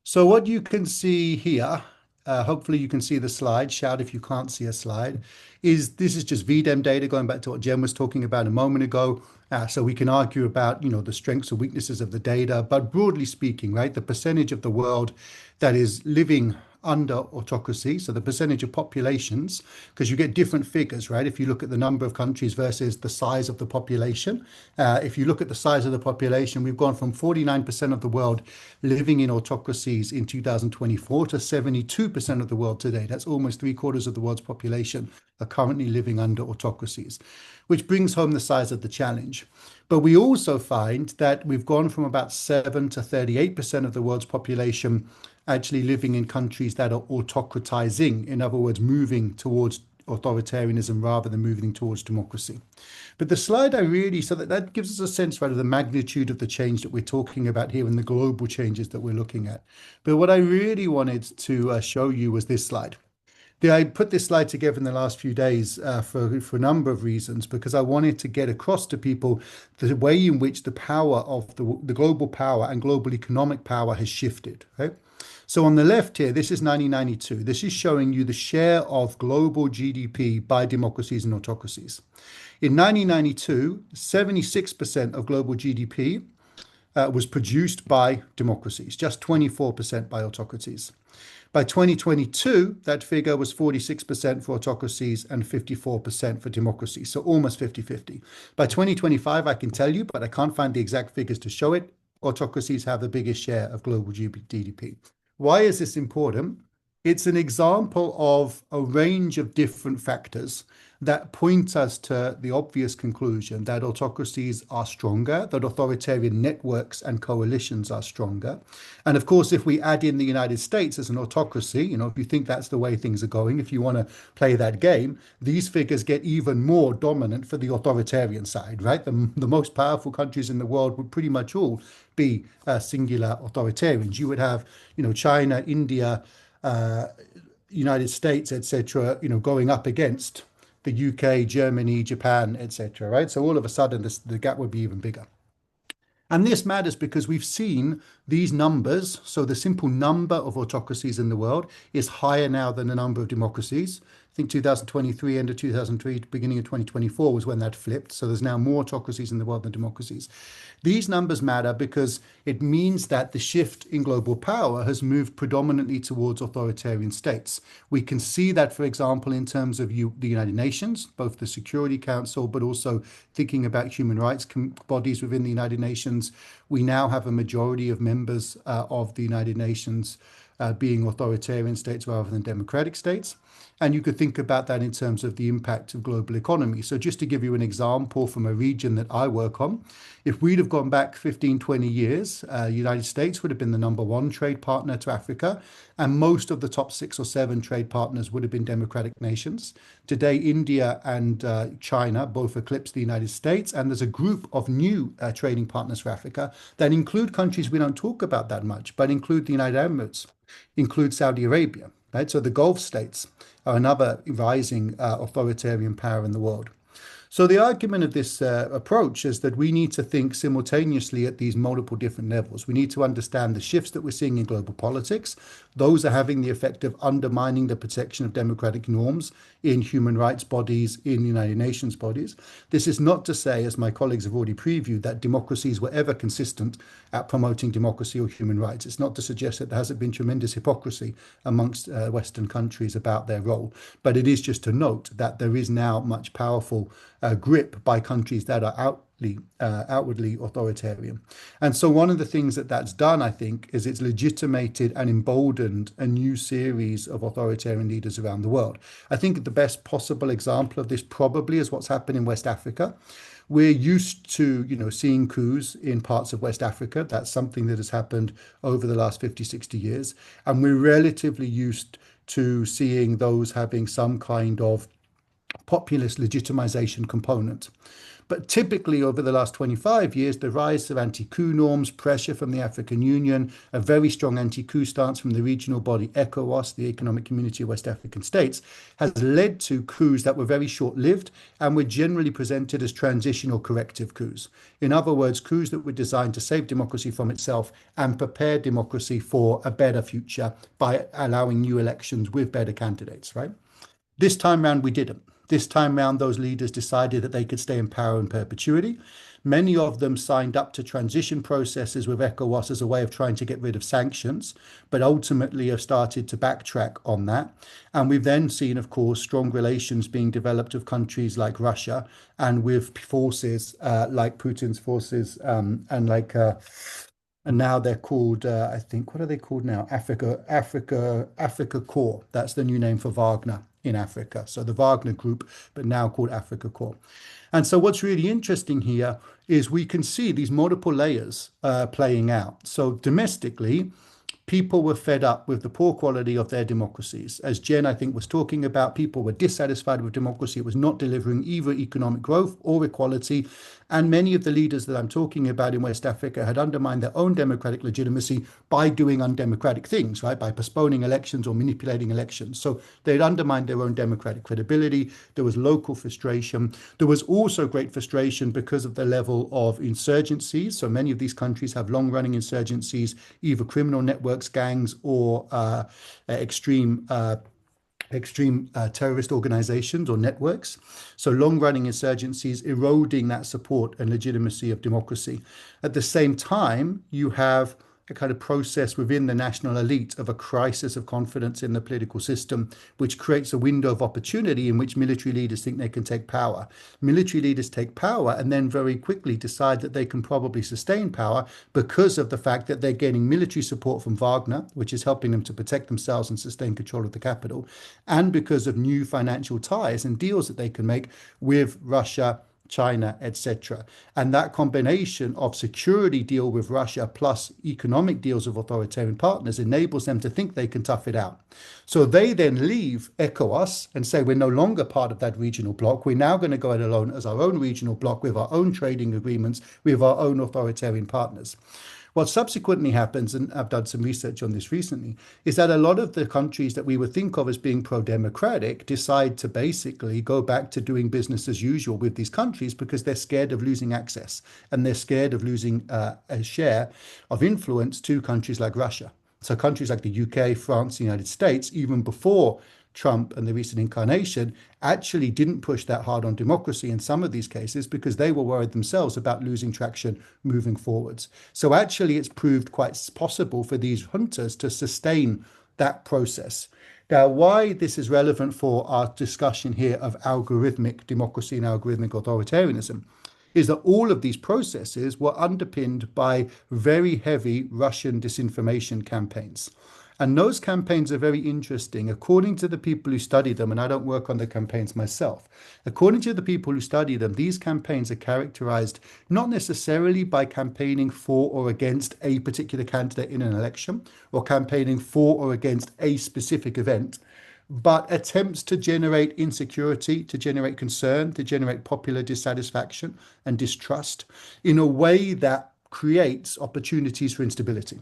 So what you can see here, hopefully you can see the slide, shout if you can't see a slide, this is just VDEM data, going back to what Jen was talking about a moment ago. So we can argue about, the strengths and weaknesses of the data, but broadly speaking, right, the percentage of the world that is living under autocracy, so the percentage of populations, because you get different figures, right? If you look at the number of countries versus the size of the population, if you look at the size of the population, we've gone from 49% of the world living in autocracies in 2024 to 72% of the world today. That's almost 3/4 of the world's population are currently living under autocracies, which brings home the size of the challenge. But we also find that we've gone from about 7 to 38% of the world's population actually living in countries that are autocratizing, in other words, moving towards authoritarianism rather than moving towards democracy. But the slide so that gives us a sense, right, of the magnitude of the change that we're talking about here and the global changes that we're looking at. But what I really wanted to show you was this slide. I put this slide together in the last few days for a number of reasons, because I wanted to get across to people the way in which the power of the global power and global economic power has shifted, right? So on the left here, this is 1992. This is showing you the share of global GDP by democracies and autocracies. In 1992, 76% of global GDP was produced by democracies, just 24% by autocracies. By 2022, that figure was 46% for autocracies and 54% for democracies, so almost 50-50. By 2025, I can tell you, but I can't find the exact figures to show it, autocracies have the biggest share of global GDP. Why is this important? It's an example of a range of different factors that point us to the obvious conclusion that autocracies are stronger, that authoritarian networks and coalitions are stronger. And of course, if we add in the United States as an autocracy, if you think that's the way things are going, if you want to play that game, these figures get even more dominant for the authoritarian side, right? The most powerful countries in the world would pretty much all be singular authoritarians. You would have, China, India, United States, etc., going up against the UK, Germany, Japan, etc., right? So all of a sudden, the gap would be even bigger. And this matters because we've seen these numbers. So the simple number of autocracies in the world is higher now than the number of democracies. I think 2023, end of 2003, beginning of 2024 was when that flipped. So there's now more autocracies in the world than democracies. These numbers matter because it means that the shift in global power has moved predominantly towards authoritarian states. We can see that, for example, in terms of the United Nations, both the Security Council, but also thinking about human rights bodies within the United Nations. We now have a majority of members of the United Nations being authoritarian states rather than democratic states. And you could think about that in terms of the impact of global economy. So just to give you an example from a region that I work on, if we'd have gone back 15, 20 years, United States would have been the #1 trade partner to Africa, and most of the top 6 or 7 trade partners would have been democratic nations. Today, India and China both eclipse the United States, and there's a group of new trading partners for Africa that include countries we don't talk about that much, but include the United Arab Emirates, include Saudi Arabia, right? So the Gulf states are another rising authoritarian power in the world. So the argument of this approach is that we need to think simultaneously at these multiple different levels. We need to understand the shifts that we're seeing in global politics. Those are having the effect of undermining the protection of democratic norms in human rights bodies, in United Nations bodies. This is not to say, as my colleagues have already previewed, that democracies were ever consistent at promoting democracy or human rights. It's not to suggest that there hasn't been tremendous hypocrisy amongst Western countries about their role. But it is just to note that there is now much powerful grip by countries that are outwardly authoritarian. And so one of the things that's done, I think, is it's legitimated and emboldened a new series of authoritarian leaders around the world. I think the best possible example of this probably is what's happened in West Africa. We're used to, seeing coups in parts of West Africa. That's something that has happened over the last 50, 60 years. And we're relatively used to seeing those having some kind of populist legitimization component. But typically over the last 25 years, the rise of anti-coup norms, pressure from the African Union, a very strong anti-coup stance from the regional body ECOWAS, the Economic Community of West African States, has led to coups that were very short-lived and were generally presented as transitional corrective coups. In other words, coups that were designed to save democracy from itself and prepare democracy for a better future by allowing new elections with better candidates, right? This time round, we didn't. This time round, those leaders decided that they could stay in power in perpetuity. Many of them signed up to transition processes with ECOWAS as a way of trying to get rid of sanctions, but ultimately have started to backtrack on that. And we've then seen, of course, strong relations being developed with countries like Russia and with forces like Putin's forces and now they're called, I think, what are they called now? Africa Corps. That's the new name for Wagner in Africa. So the Wagner Group, but now called Africa Corps. And so what's really interesting here is we can see these multiple layers playing out. So domestically, people were fed up with the poor quality of their democracies. As Jen, I think, was talking about, people were dissatisfied with democracy. It was not delivering either economic growth or equality. And many of the leaders that I'm talking about in West Africa had undermined their own democratic legitimacy by doing undemocratic things, right? By postponing elections or manipulating elections. So they'd undermined their own democratic credibility. There was local frustration. There was also great frustration because of the level of insurgencies. So many of these countries have long-running insurgencies, either criminal networks, gangs, or extreme terrorist organizations or networks. So long-running insurgencies eroding that support and legitimacy of democracy. At the same time, you have a kind of process within the national elite of a crisis of confidence in the political system, which creates a window of opportunity in which military leaders think they can take power. Military leaders take power and then very quickly decide that they can probably sustain power because of the fact that they're getting military support from Wagner, which is helping them to protect themselves and sustain control of the capital, and because of new financial ties and deals that they can make with Russia, China, etc. And that combination of security deal with Russia plus economic deals with authoritarian partners enables them to think they can tough it out. So they then leave ECOWAS and say, we're no longer part of that regional bloc. We're now going to go it alone as our own regional bloc with our own trading agreements with our own authoritarian partners. What subsequently happens, and I've done some research on this recently, is that a lot of the countries that we would think of as being pro-democratic decide to basically go back to doing business as usual with these countries because they're scared of losing access and they're scared of losing a share of influence to countries like Russia. So countries like the UK, France, the United States, even before Trump and the recent incarnation, actually didn't push that hard on democracy in some of these cases because they were worried themselves about losing traction moving forwards. So actually, it's proved quite possible for these juntas to sustain that process. Now, why this is relevant for our discussion here of algorithmic democracy and algorithmic authoritarianism is that all of these processes were underpinned by very heavy Russian disinformation campaigns. And those campaigns are very interesting. According to the people who study them, and I don't work on the campaigns myself, according to the people who study them, these campaigns are characterized not necessarily by campaigning for or against a particular candidate in an election or campaigning for or against a specific event, but attempts to generate insecurity, to generate concern, to generate popular dissatisfaction and distrust in a way that creates opportunities for instability.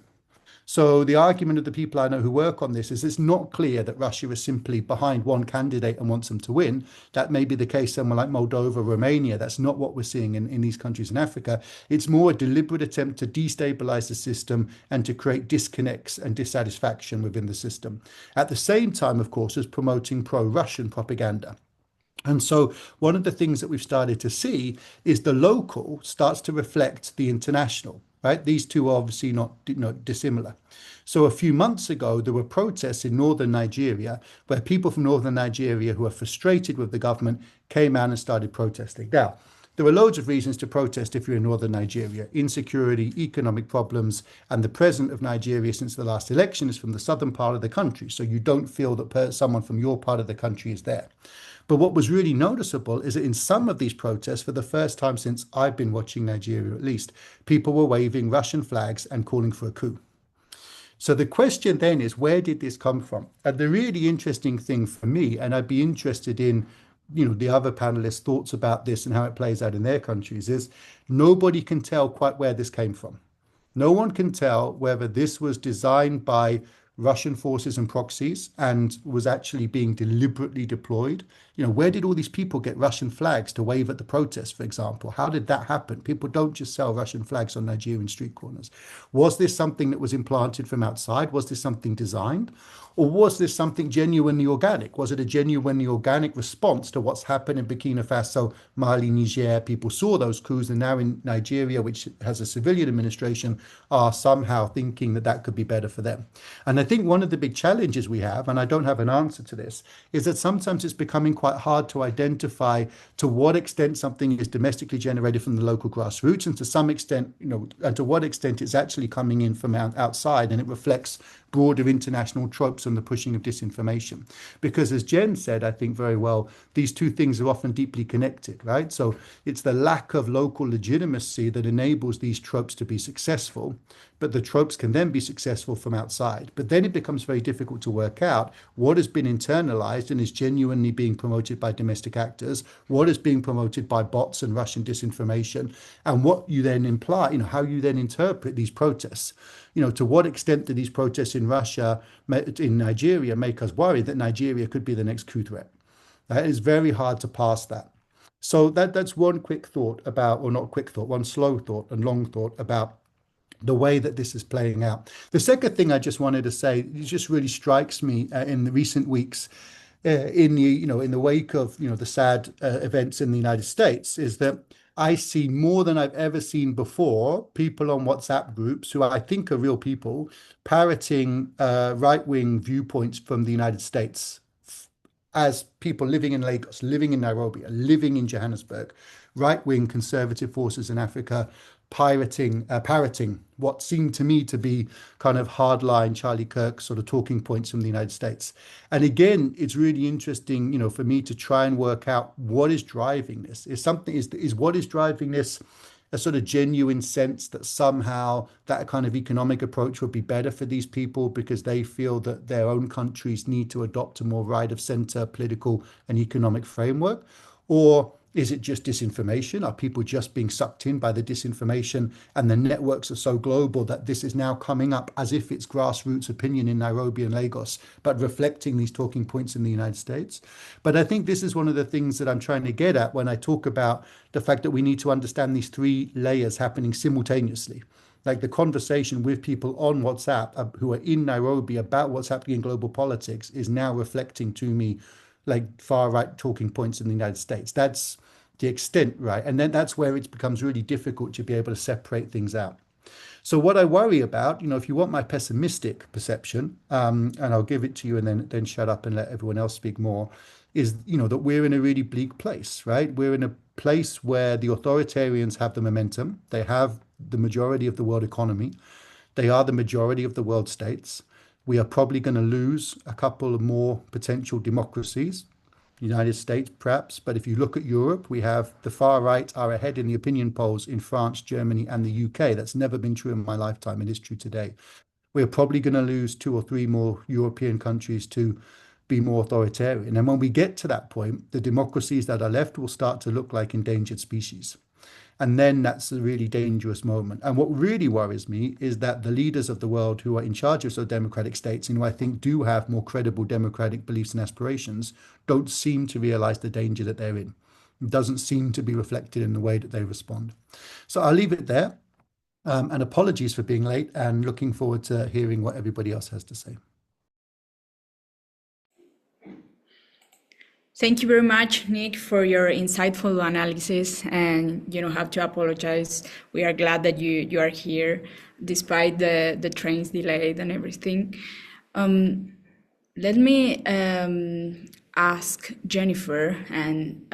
So the argument of the people I know who work on this is it's not clear that Russia is simply behind one candidate and wants them to win. That may be the case somewhere like Moldova, Romania. That's not what we're seeing in these countries in Africa. It's more a deliberate attempt to destabilize the system and to create disconnects and dissatisfaction within the system. At the same time, of course, as promoting pro-Russian propaganda. And so one of the things that we've started to see is the local starts to reflect the international, right? These two are obviously not dissimilar. So a few months ago, there were protests in northern Nigeria where people from northern Nigeria who are frustrated with the government came out and started protesting. Now, there are loads of reasons to protest if you're in northern Nigeria: insecurity, economic problems, and the president of Nigeria since the last election is from the southern part of the country. So you don't feel that someone from your part of the country is there. But what was really noticeable is that in some of these protests, for the first time since I've been watching Nigeria at least, people were waving Russian flags and calling for a coup. So the question then is, where did this come from? And the really interesting thing for me, and I'd be interested in the other panelists' thoughts about this and how it plays out in their countries, is nobody can tell quite where this came from. No one can tell whether this was designed by Russian forces and proxies and was actually being deliberately deployed. Where did all these people get Russian flags to wave at the protests, for example? How did that happen? People don't just sell Russian flags on Nigerian street corners. Was this something that was implanted from outside? Was this something designed? Or was this something genuinely organic? Was it a genuinely organic response to what's happened in Burkina Faso, Mali, Niger? People saw those coups, and now in Nigeria, which has a civilian administration, are somehow thinking that that could be better for them. And I think one of the big challenges we have, and I don't have an answer to this, is that sometimes it's becoming quite hard to identify to what extent something is domestically generated from the local grassroots, and to some extent, and to what extent it's actually coming in from outside, and it reflects broader international tropes and the pushing of disinformation. Because as Jen said, I think very well, these two things are often deeply connected, right? So it's the lack of local legitimacy that enables these tropes to be successful, but the tropes can then be successful from outside. But then then it becomes very difficult to work out what has been internalized and is genuinely being promoted by domestic actors, what is being promoted by bots and Russian disinformation, and what you then imply, how you then interpret these protests. To what extent do these protests in Russia, in Nigeria, make us worry that Nigeria could be the next coup threat? It is very hard to pass that. So that's one quick thought about, or not quick thought, one slow thought and long thought about the way that this is playing out. The second thing I just wanted to say, it just really strikes me in the recent weeks, in the wake of the sad events in the United States, is that I see more than I've ever seen before people on WhatsApp groups who I think are real people parroting right-wing viewpoints from the United States as people living in Lagos, living in Nairobi, living in Johannesburg, right-wing conservative forces in Africa parroting what seemed to me to be kind of hardline Charlie Kirk sort of talking points from the United States. And again, it's really interesting, for me to try and work out what is driving this. Is what is driving this a sort of genuine sense that somehow that kind of economic approach would be better for these people because they feel that their own countries need to adopt a more right of center political and economic framework? Or is it just disinformation? Are people just being sucked in by the disinformation and the networks are so global that this is now coming up as if it's grassroots opinion in Nairobi and Lagos, but reflecting these talking points in the United States? But I think this is one of the things that I'm trying to get at when I talk about the fact that we need to understand these three layers happening simultaneously. Like the conversation with people on WhatsApp who are in Nairobi about what's happening in global politics is now reflecting to me like far right talking points in the United States. That's the extent, right? And then that's where it becomes really difficult to be able to separate things out. So what I worry about, if you want my pessimistic perception, and I'll give it to you and then shut up and let everyone else speak more, is, that we're in a really bleak place, right? We're in a place where the authoritarians have the momentum. They have the majority of the world economy. They are the majority of the world states. We are probably going to lose a couple of more potential democracies, United States perhaps. But if you look at Europe, we have the far right are ahead in the opinion polls in France, Germany, and the UK. That's never been true in my lifetime. It is true today. We're probably going to lose 2 or 3 more European countries to be more authoritarian. And when we get to that point, the democracies that are left will start to look like endangered species. And then that's a really dangerous moment. And what really worries me is that the leaders of the world who are in charge of democratic states and who I think do have more credible democratic beliefs and aspirations don't seem to realize the danger that they're in. It doesn't seem to be reflected in the way that they respond. So I'll leave it there. And apologies for being late and looking forward to hearing what everybody else has to say. Thank you very much, Nick, for your insightful analysis. And you don't have to apologize. We are glad that you are here, despite the trains delayed and everything. Let me ask Jennifer, and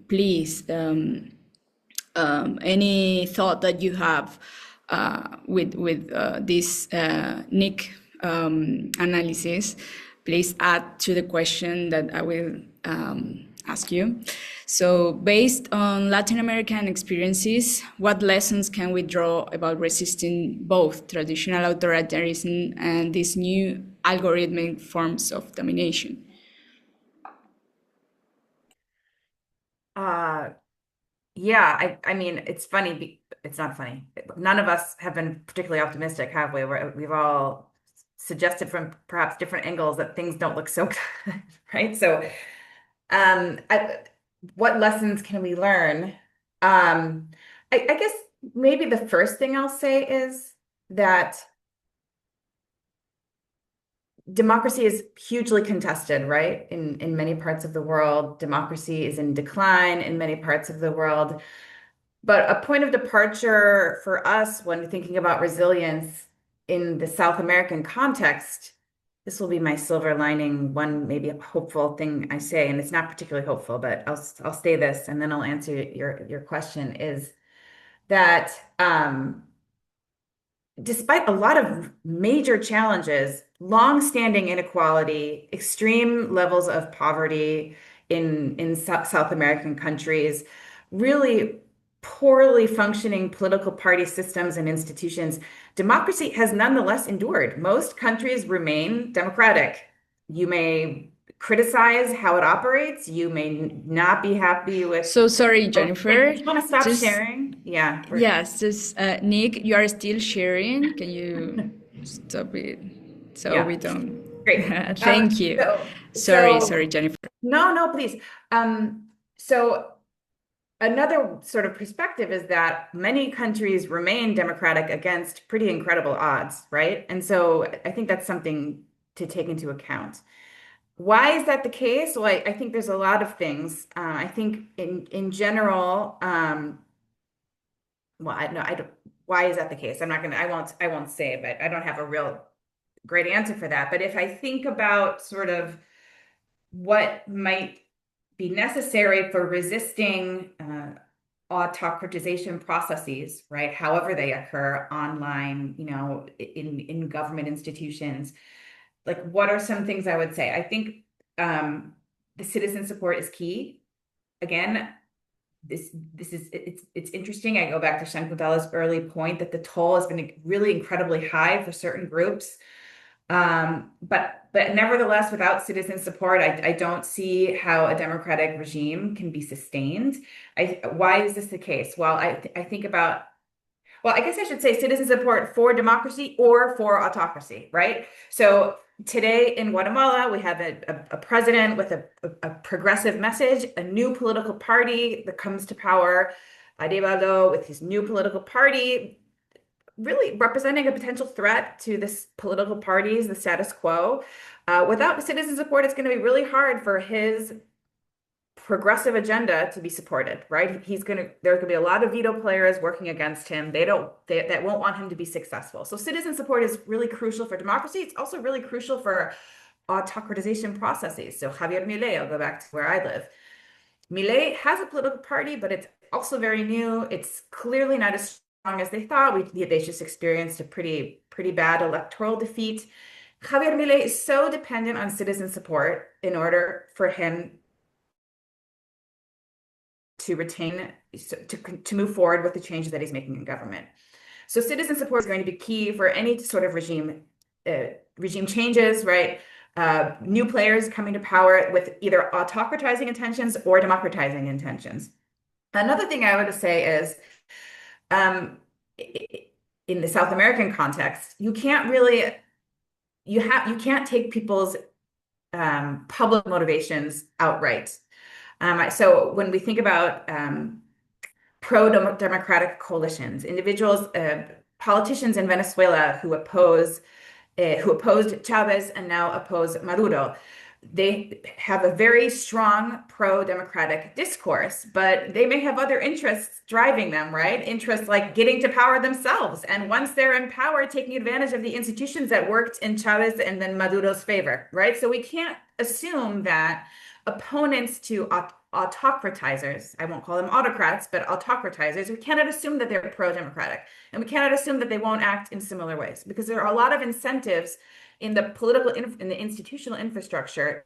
please, any thought that you have with this Nick analysis, please add to the question that I will ask you. So based on Latin American experiences, what lessons can we draw about resisting both traditional authoritarianism and these new algorithmic forms of domination? Yeah, I mean, it's funny. It's not funny. None of us have been particularly optimistic, have we? We've all suggested from perhaps different angles that things don't look so good, right? So, what lessons can we learn? I guess maybe the first thing I'll say is that democracy is hugely contested, right? In many parts of the world, democracy is in decline in many parts of the world. But a point of departure for us when thinking about resilience in the South American context, this will be my silver lining, one maybe a hopeful thing I say, and it's not particularly hopeful, but I'll say this and then I'll answer your question, is that despite a lot of major challenges, long-standing inequality, extreme levels of poverty in South American countries, really poorly functioning political party systems and institutions, democracy has nonetheless endured. Most countries remain democratic. You may criticize how it operates. You may not be happy with. So sorry, Oh, Nick, Jennifer. you want to stop Just sharing? Yeah. yes, just Nick, you are still sharing. Can you stop it so we Yeah. don't? Great. Thank you. Sorry, So Jennifer. no, please. So another sort of perspective is that many countries remain democratic against pretty incredible odds, right? And so I think that's something to take into account. Why is that the case? Well, I think there's a lot of things. I think in general, well, I don't. Why is that the case? I won't say, but I don't have a real great answer for that. But if I think about sort of what might be necessary for resisting autocratization processes, right? However they occur online, in government institutions. Like, what are some things I would say? I think the citizen support is key. Again, it's interesting. I go back to Shankutala's early point that the toll has been really incredibly high for certain groups. But nevertheless, without citizen support, I don't see how a democratic regime can be sustained. Why is this the case? Well, I think about, well, I guess I should say citizen support for democracy or for autocracy, right? So today in Guatemala, we have a president with a progressive message, a new political party that comes to power, Arevalo, with his new political party, really representing a potential threat to this political parties, the status quo. Without citizen support, it's going to be really hard for his progressive agenda to be supported, right? There's gonna be a lot of veto players working against him. That won't want him to be successful. So citizen support is really crucial for democracy. It's also really crucial for autocratization processes. So Javier Milei, I'll go back to where I live. Milei has a political party, but it's also very new. It's clearly not as strong as they thought. They just experienced a pretty bad electoral defeat. Javier Milei is so dependent on citizen support in order for him to retain, to move forward with the changes that he's making in government. So citizen support is going to be key for any sort of regime changes, right? New players coming to power with either autocratizing intentions or democratizing intentions. Another thing I would say is, in the South American context, you can't take people's public motivations outright. So when we think about pro-democratic coalitions, individuals, politicians in Venezuela who opposed Chavez and now oppose Maduro, they have a very strong pro-democratic discourse, but they may have other interests driving them, right? Interests like getting to power themselves. And once they're in power, taking advantage of the institutions that worked in Chavez and then Maduro's favor, right? So we can't assume that opponents to autocratizers, I won't call them autocrats, but autocratizers, we cannot assume that they're pro-democratic. And we cannot assume that they won't act in similar ways, because there are a lot of incentives in the in the institutional infrastructure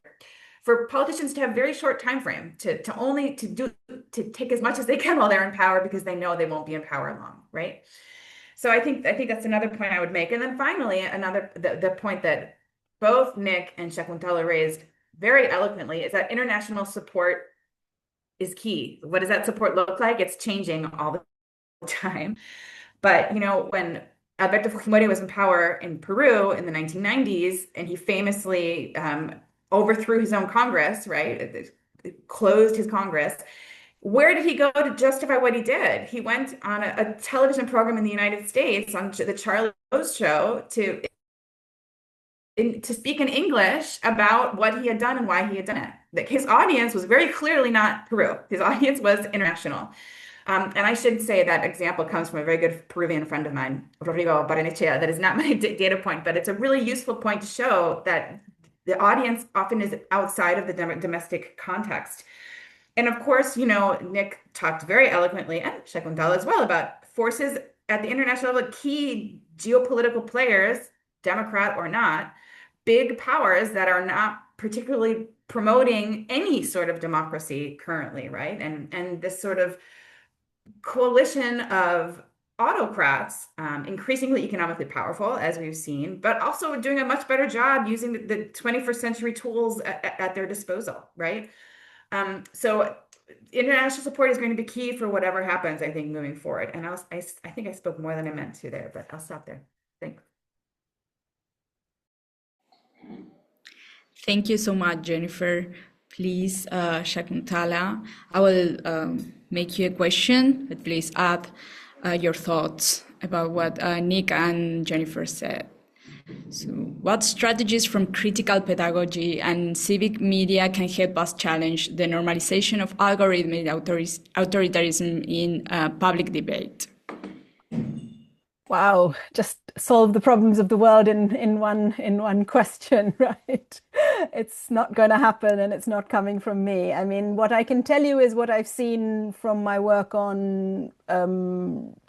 for politicians to have very short time frame to take as much as they can while they're in power, because they know they won't be in power long, right? So I think that's another point I would make. And then finally, the point that both Nick and Shakuntala raised very eloquently is that international support is key. What does that support look like? It's changing all the time. But when Alberto Fujimori was in power in Peru in the 1990s, and he famously overthrew his own Congress, right? It closed his Congress. Where did he go to justify what he did? He went on a television program in the United States on the Charlie Rose show to speak in English about what he had done and why he had done it. Like, his audience was very clearly not Peru. His audience was international. And I should say that example comes from a very good Peruvian friend of mine, Rodrigo Barrenechea. That is not my data point, but it's a really useful point to show that the audience often is outside of the domestic context. And of course, Nick talked very eloquently, and Shakuntala as well, about forces at the international level, key geopolitical players, Democrat or not, big powers that are not particularly promoting any sort of democracy currently, right? And this sort of coalition of autocrats, increasingly economically powerful, as we've seen, but also doing a much better job using the 21st century tools at their disposal, right? So international support is going to be key for whatever happens, I think, moving forward. And I think I spoke more than I meant to there, but I'll stop there. Thanks. Thank you so much, Jennifer. Please, Shakuntala, I will make you a question, but please add your thoughts about what Nick and Jennifer said. So, what strategies from critical pedagogy and civic media can help us challenge the normalization of algorithmic authoritarianism in public debate? Wow, just solve the problems of the world in one question, right? It's not going to happen, and it's not coming from me. I mean, what I can tell you is what I've seen from my work on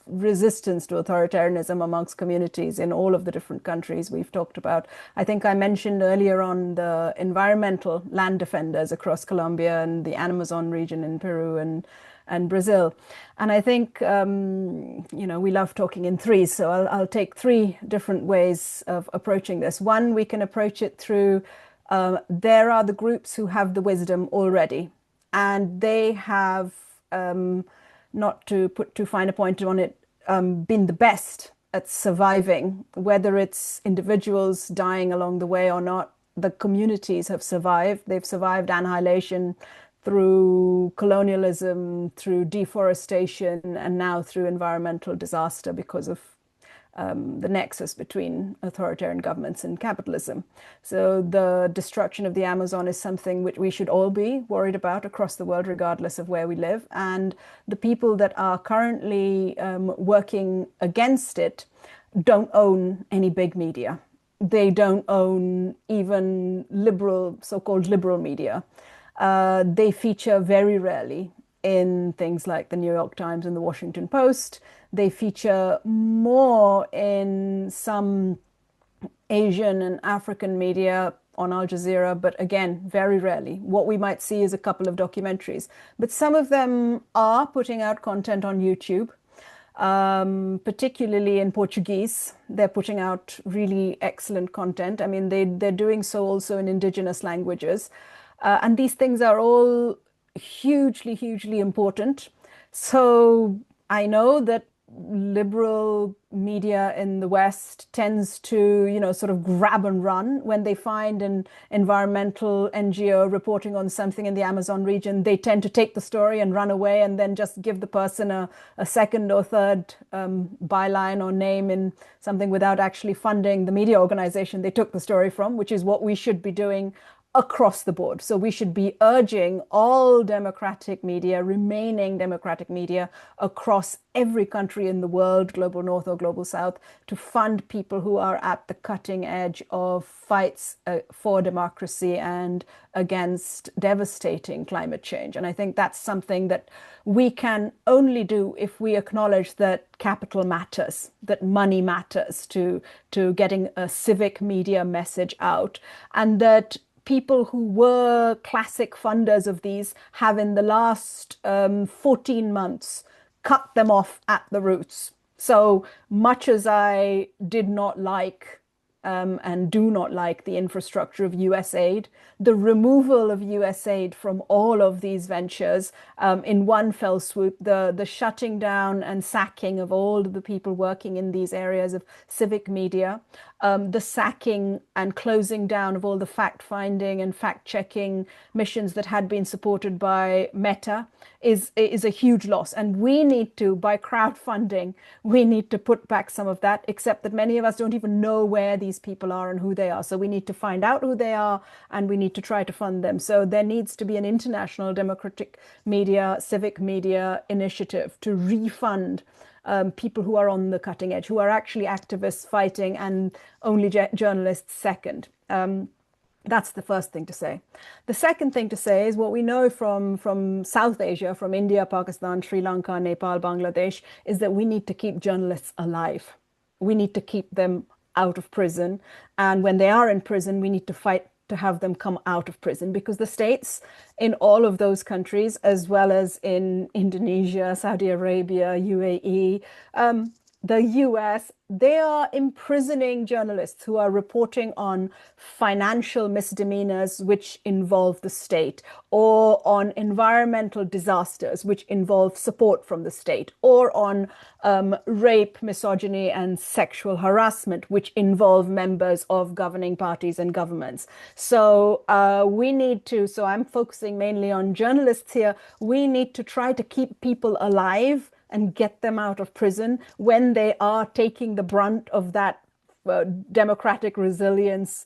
resistance to authoritarianism amongst communities in all of the different countries we've talked about. I think I mentioned earlier on the environmental land defenders across Colombia and the Amazon region in Peru and Brazil. And I think, we love talking in threes, so I'll take three different ways of approaching this. One, we can approach it through, there are the groups who have the wisdom already, and they have, not to put too fine a point on it, been the best at surviving, whether it's individuals dying along the way or not. The communities have survived. They've survived annihilation through colonialism, through deforestation, and now through environmental disaster because of the nexus between authoritarian governments and capitalism. So the destruction of the Amazon is something which we should all be worried about across the world, regardless of where we live. And the people that are currently working against it don't own any big media. They don't own even liberal, so-called liberal media. They feature very rarely in things like the New York Times and the Washington Post. They feature more in some Asian and African media on Al Jazeera, but again, very rarely. What we might see is a couple of documentaries. But some of them are putting out content on YouTube, particularly in Portuguese. They're putting out really excellent content. I mean, they're doing so also in indigenous languages. And these things are all hugely, hugely important. So I know that liberal media in the West tends to, sort of grab and run when they find an environmental NGO reporting on something in the Amazon region. They tend to take the story and run away and then just give the person a second or third byline or name in something without actually funding the media organization they took the story from, which is what we should be doing across the board. So we should be urging all democratic media, remaining democratic media across every country in the world, global north or global south, to fund people who are at the cutting edge of fights for democracy and against devastating climate change. And I think that's something that we can only do if we acknowledge that capital matters, that money matters to getting a civic media message out, and that people who were classic funders of these have in the last 14 months cut them off at the roots. So much as I did not like and do not like the infrastructure of US aid, the removal of US aid from all of these ventures in one fell swoop, the shutting down and sacking of all of the people working in these areas of civic media, the sacking and closing down of all the fact-finding and fact-checking missions that had been supported by Meta is a huge loss. And we need to, by crowdfunding, we need to put back some of that, except that many of us don't even know where these people are and who they are. So we need to find out who they are, and we need to try to fund them. So there needs to be an international democratic media, civic media initiative to refund people who are on the cutting edge, who are actually activists fighting, and only journalists second. That's the first thing to say. The second thing to say is what we know from South Asia, from India, Pakistan, Sri Lanka, Nepal, Bangladesh, is that we need to keep journalists alive. We need to keep them out of prison. And when they are in prison, we need to fight to have them come out of prison, because the states in all of those countries, as well as in Indonesia, Saudi Arabia, UAE, the US, they are imprisoning journalists who are reporting on financial misdemeanors which involve the state, or on environmental disasters which involve support from the state, or on rape, misogyny, and sexual harassment which involve members of governing parties and governments. So we need to, so I'm focusing mainly on journalists here, we need to try to keep people alive and get them out of prison when they are taking the brunt of that democratic resilience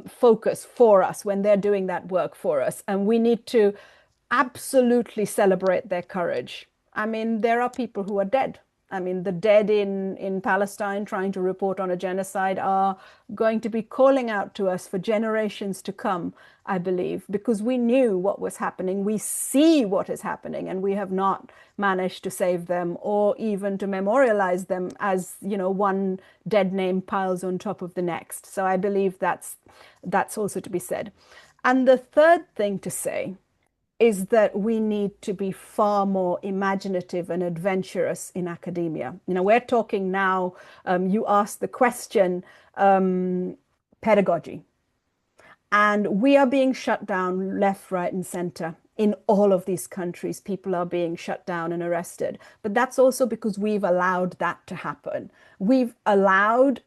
focus for us, when they're doing that work for us. And we need to absolutely celebrate their courage. I mean, there are people who are dead. I mean, the dead in Palestine trying to report on a genocide are going to be calling out to us for generations to come, I believe, because we knew what was happening. We see what is happening, and we have not managed to save them or even to memorialize them as, you know, one dead name piles on top of the next. So I believe that's also to be said. And the third thing to say is that we need to be far more imaginative and adventurous in academia. You know, we're talking now, you asked the question, pedagogy. And we are being shut down left, right, and center. In all of these countries, people are being shut down and arrested. But that's also because we've allowed that to happen. We've allowed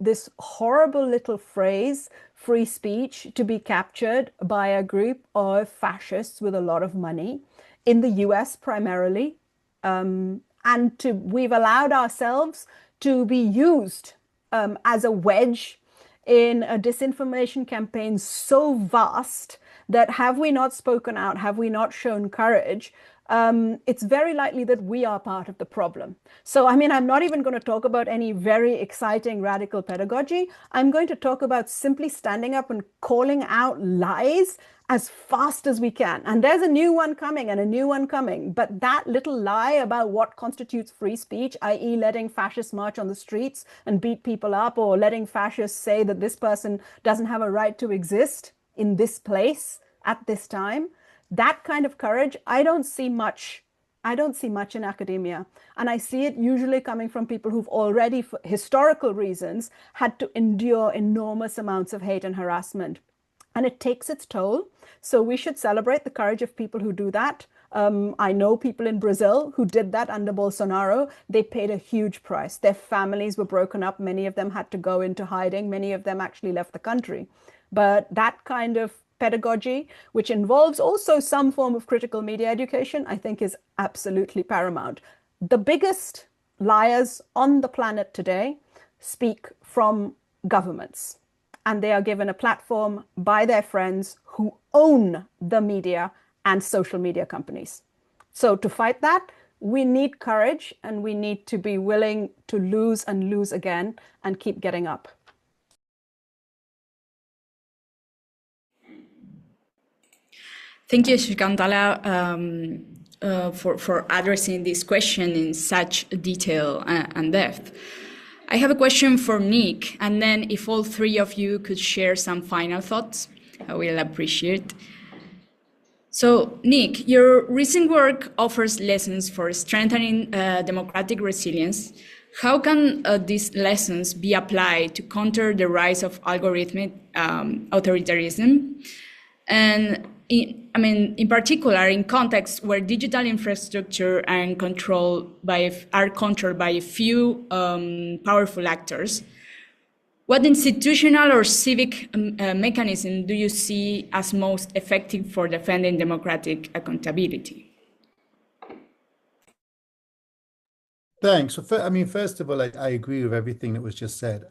this horrible little phrase, free speech, to be captured by a group of fascists with a lot of money, in the US primarily. We've allowed ourselves to be used as a wedge in a disinformation campaign so vast that, have we not spoken out, have we not shown courage, it's very likely that we are part of the problem. So, I mean, I'm not even going to talk about any very exciting radical pedagogy. I'm going to talk about simply standing up and calling out lies as fast as we can. And there's a new one coming and a new one coming. But that little lie about what constitutes free speech, i.e. letting fascists march on the streets and beat people up, or letting fascists say that this person doesn't have a right to exist in this place at this time, that kind of courage, I don't see much in academia. And I see it usually coming from people who've already, for historical reasons, had to endure enormous amounts of hate and harassment. And it takes its toll. So we should celebrate the courage of people who do that. I know people in Brazil who did that under Bolsonaro. They paid a huge price. Their families were broken up. Many of them had to go into hiding. Many of them actually left the country. But that kind of pedagogy, which involves also some form of critical media education, I think is absolutely paramount. The biggest liars on the planet today speak from governments, and they are given a platform by their friends who own the media and social media companies. So to fight that, we need courage, and we need to be willing to lose and lose again and keep getting up. Thank you, Shikantala, for addressing this question in such detail and depth. I have a question for Nick, and then if all three of you could share some final thoughts, I will appreciate. So, Nick, your recent work offers lessons for strengthening democratic resilience. How can these lessons be applied to counter the rise of algorithmic authoritarianism? And in particular, in contexts where digital infrastructure are controlled by a few powerful actors, what institutional or civic mechanism do you see as most effective for defending democratic accountability? Thanks. First of all, I agree with everything that was just said.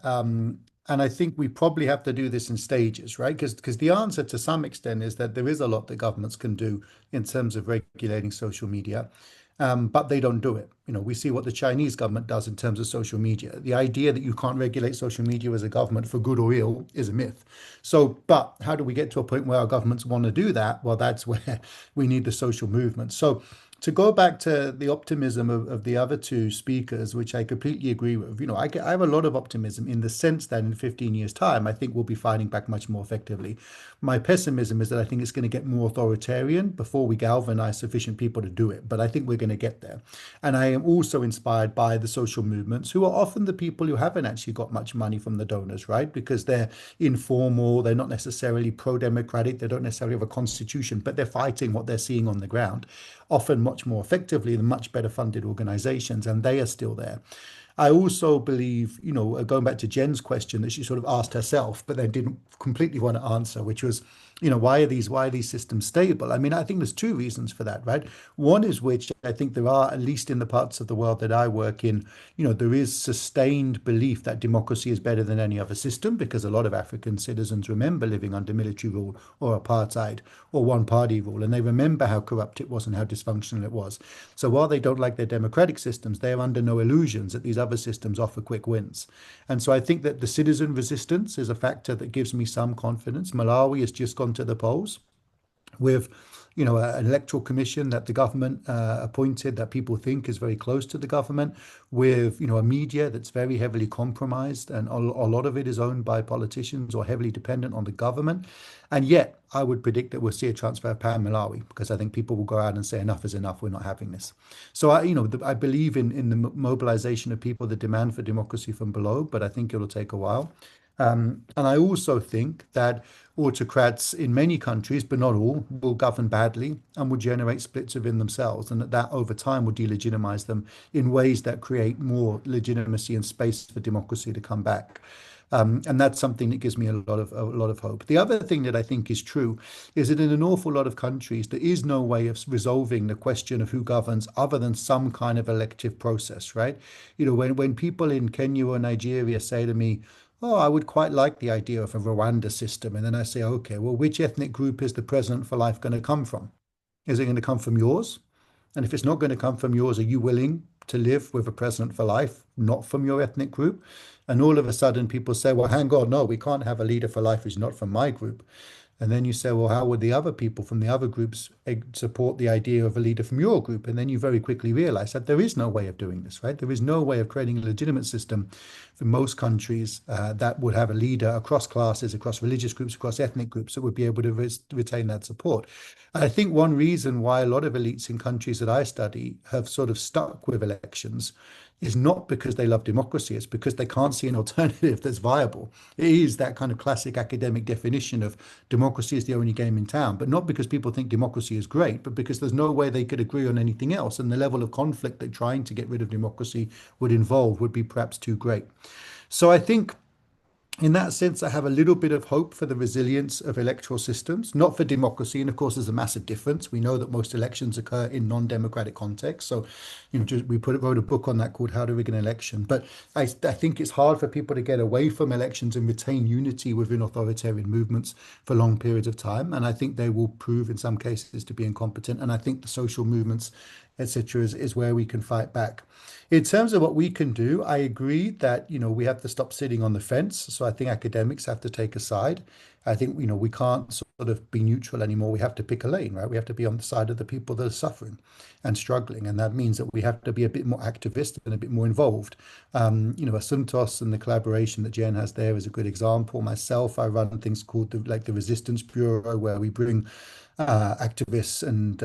And I think we probably have to do this in stages, right? Because the answer to some extent is that there is a lot that governments can do in terms of regulating social media, but they don't do it. You know, we see what the Chinese government does in terms of social media. The idea that you can't regulate social media as a government for good or ill is a myth. So, but how do we get to a point where our governments want to do that? Well, that's where we need the social movement. So to go back to the optimism of the other two speakers, which I completely agree with, I have a lot of optimism in the sense that in 15 years' time, I think we'll be fighting back much more effectively. My pessimism is that I think it's going to get more authoritarian before we galvanize sufficient people to do it. But I think we're going to get there. And I am also inspired by the social movements, who are often the people who haven't actually got much money from the donors, right? Because they're informal, they're not necessarily pro-democratic, they don't necessarily have a constitution, but they're fighting what they're seeing on the ground, often much more effectively than much better funded organizations, and they are still there. I also believe, going back to Jen's question that she sort of asked herself, but then didn't completely want to answer, which was, why are these systems stable? I mean, I think there's two reasons for that, right? One is which I think there are, at least in the parts of the world that I work in, there is sustained belief that democracy is better than any other system because a lot of African citizens remember living under military rule or apartheid or one party rule, and they remember how corrupt it was and how dysfunctional it was. So while they don't like their democratic systems, they're under no illusions that these other systems offer quick wins. And so I think that the citizen resistance is a factor that gives me some confidence. Malawi has just gone to the polls with an electoral commission that the government appointed that people think is very close to the government, with a media that's very heavily compromised, and a lot of it is owned by politicians or heavily dependent on the government. And yet I would predict that we'll see a transfer of power in Malawi, because I think people will go out and say enough is enough, we're not having this. So I believe in the mobilization of people, the demand for democracy from below, but I think it'll take a while. And I also think that autocrats in many countries, but not all, will govern badly and will generate splits within themselves, and that over time will delegitimize them in ways that create more legitimacy and space for democracy to come back. And that's something that gives me a lot of hope. The other thing that I think is true is that in an awful lot of countries, there is no way of resolving the question of who governs other than some kind of elective process, right? When people in Kenya or Nigeria say to me, oh, I would quite like the idea of a Rwanda system. And then I say, okay, well, which ethnic group is the president for life going to come from? Is it going to come from yours? And if it's not going to come from yours, are you willing to live with a president for life, not from your ethnic group? And all of a sudden people say, well, hang on, no, we can't have a leader for life who's not from my group. And then you say, well, how would the other people from the other groups support the idea of a leader from your group? And then you very quickly realize that there is no way of doing this, right? There is no way of creating a legitimate system for most countries that would have a leader across classes, across religious groups, across ethnic groups that would be able to retain that support. And I think one reason why a lot of elites in countries that I study have sort of stuck with elections is not because they love democracy, it's because they can't see an alternative that's viable. It is that kind of classic academic definition of democracy is the only game in town, but not because people think democracy is great, but because there's no way they could agree on anything else. And the level of conflict that trying to get rid of democracy would involve would be perhaps too great. So I think in that sense, I have a little bit of hope for the resilience of electoral systems, not for democracy. And of course, there's a massive difference. We know that most elections occur in non-democratic contexts. So, we wrote a book on that called How to Rig an Election. But I think it's hard for people to get away from elections and retain unity within authoritarian movements for long periods of time. And I think they will prove in some cases to be incompetent. And I think the social movements, etc., is where we can fight back. In terms of what we can do, I agree that we have to stop sitting on the fence. So I think academics have to take a side. I think we can't sort of be neutral anymore. We have to pick a lane, right? We have to be on the side of the people that are suffering and struggling, and that means that we have to be a bit more activist and a bit more involved. Asuntos and the collaboration that Jen has there is a good example. Myself, I run things called the Resistance Bureau, where we bring activists and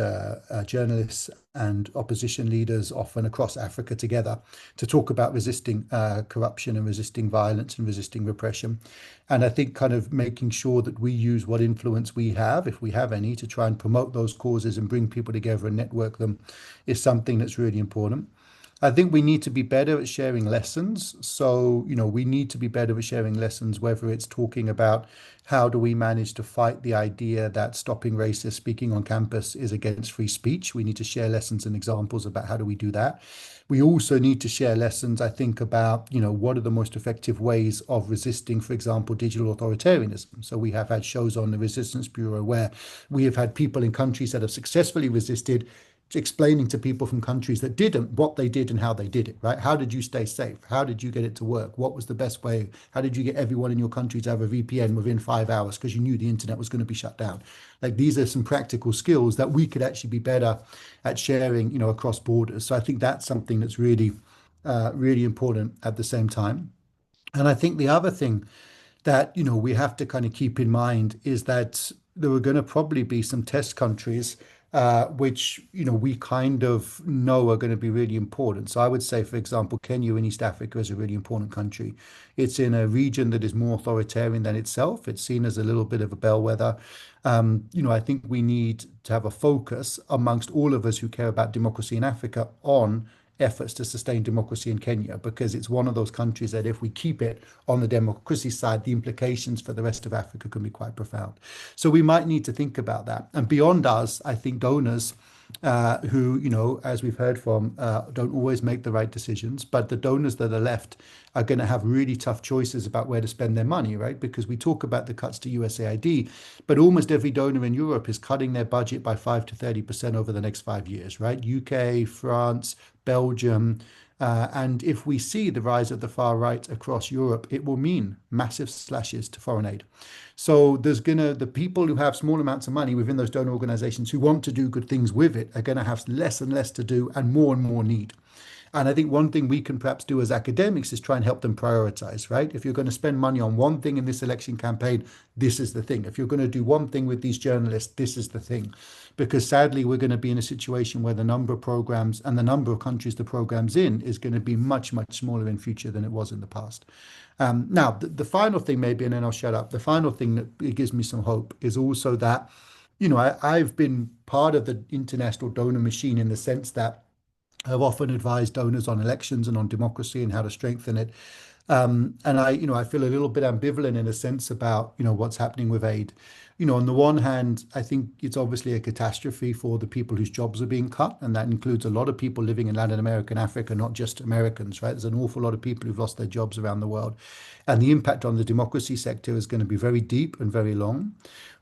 journalists and opposition leaders, often across Africa, together to talk about resisting corruption and resisting violence and resisting repression. And I think kind of making sure that we use what influence we have, if we have any, to try and promote those causes and bring people together and network them is something that's really important. I think we need to be better at sharing lessons. So, we need to be better at sharing lessons, whether it's talking about how do we manage to fight the idea that stopping racist speaking on campus is against free speech. We need to share lessons and examples about how do we do that. We also need to share lessons, I think, about, what are the most effective ways of resisting, for example, digital authoritarianism. So we have had shows on the Resistance Bureau where we have had people in countries that have successfully resisted explaining to people from countries that didn't what they did and how they did it, right? How did you stay safe? How did you get it to work? What was the best way? How did you get everyone in your country to have a VPN within 5 hours because you knew the internet was going to be shut down? Like these are some practical skills that we could actually be better at sharing, across borders. So I think that's something that's really, really important at the same time. And I think the other thing that we have to kind of keep in mind is that there are going to probably be some test countries which we kind of know are going to be really important. So I would say, for example, Kenya in East Africa is a really important country. It's in a region that is more authoritarian than itself. It's seen as a little bit of a bellwether. I think we need to have a focus amongst all of us who care about democracy in Africa on efforts to sustain democracy in Kenya, because it's one of those countries that if we keep it on the democracy side, the implications for the rest of Africa can be quite profound. So we might need to think about that. And beyond us, I think donors who, as we've heard from, don't always make the right decisions, but the donors that are left are going to have really tough choices about where to spend their money, right? Because we talk about the cuts to USAID, but almost every donor in Europe is cutting their budget by 5 to 30% over the next 5 years, right? UK, France, Belgium. And if we see the rise of the far right across Europe, it will mean massive slashes to foreign aid. So the people who have small amounts of money within those donor organizations who want to do good things with it are going to have less and less to do and more need. And I think one thing we can perhaps do as academics is try and help them prioritize, right? If you're going to spend money on one thing in this election campaign, this is the thing. If you're going to do one thing with these journalists, this is the thing. Because sadly, we're going to be in a situation where the number of programs and the number of countries the program's in is going to be much, much smaller in future than it was in the past. Now, the final thing maybe, and then I'll shut up. The final thing that gives me some hope is also that, I've been part of the international donor machine in the sense that I've often advised donors on elections and on democracy and how to strengthen it. And I feel a little bit ambivalent in a sense about, what's happening with aid. On the one hand, I think it's obviously a catastrophe for the people whose jobs are being cut, and that includes a lot of people living in Latin America and Africa, not just Americans, right? There's an awful lot of people who've lost their jobs around the world. And the impact on the democracy sector is going to be very deep and very long.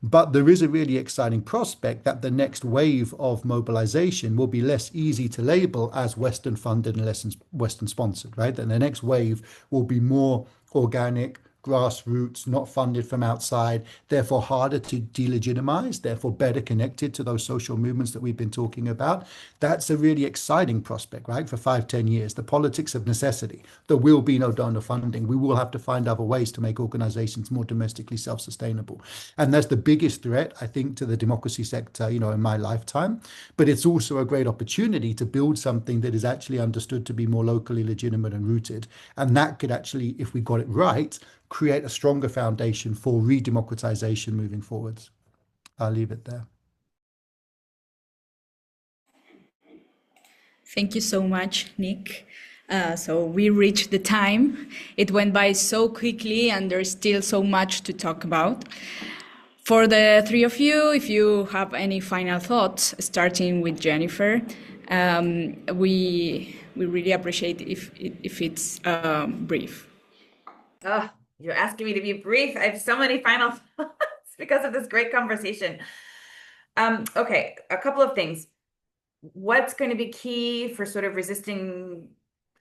But there is a really exciting prospect that the next wave of mobilization will be less easy to label as Western funded and less Western sponsored, right? And the next wave will be more organic, grassroots, not funded from outside, therefore harder to delegitimize, therefore better connected to those social movements that we've been talking about. That's a really exciting prospect, right? For 5, 10 years, the politics of necessity. There will be no donor funding. We will have to find other ways to make organizations more domestically self-sustainable. And that's the biggest threat, I think, to the democracy sector, in my lifetime. But it's also a great opportunity to build something that is actually understood to be more locally legitimate and rooted. And that could actually, if we got it right, create a stronger foundation for re-democratization moving forwards. I'll leave it there. Thank you so much, Nick. So we reached the time. It went by so quickly, and there's still so much to talk about. For the three of you, if you have any final thoughts, starting with Jennifer, we really appreciate if it's brief. Oh, you're asking me to be brief. I have so many final thoughts because of this great conversation. Okay, a couple of things. What's going to be key for sort of resisting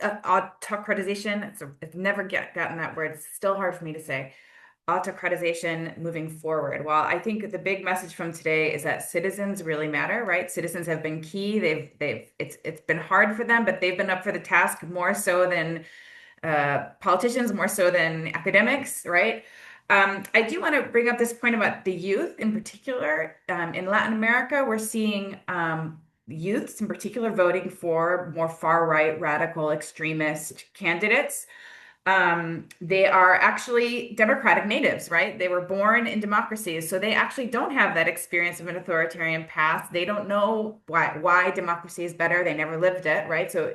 autocratization? I've never gotten that word. It's still hard for me to say. Autocratization moving forward. Well, I think the big message from today is that citizens really matter, right? Citizens have been key. It's been hard for them, but they've been up for the task more so than politicians, more so than academics, right? I do want to bring up this point about the youth in particular. In Latin America, we're seeing youths in particular voting for more far-right, radical, extremist candidates. They are actually democratic natives, right? They were born in democracies, so they actually don't have that experience of an authoritarian past. They don't know why democracy is better. They never lived it, right? So,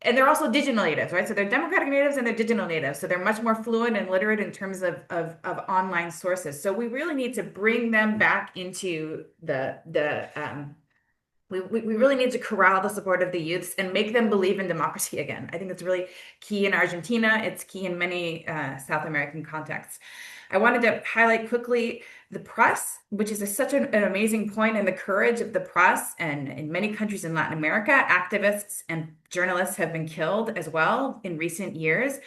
and they're also digital natives, right? So they're democratic natives and they're digital natives. So they're much more fluent and literate in terms of online sources. So we really need to bring them back into the We really need to corral the support of the youths and make them believe in democracy again. I think it's really key in Argentina. It's key in many South American contexts. I wanted to highlight quickly the press, which is such an amazing point, and the courage of the press. And in many countries in Latin America, activists and journalists have been killed as well in recent years.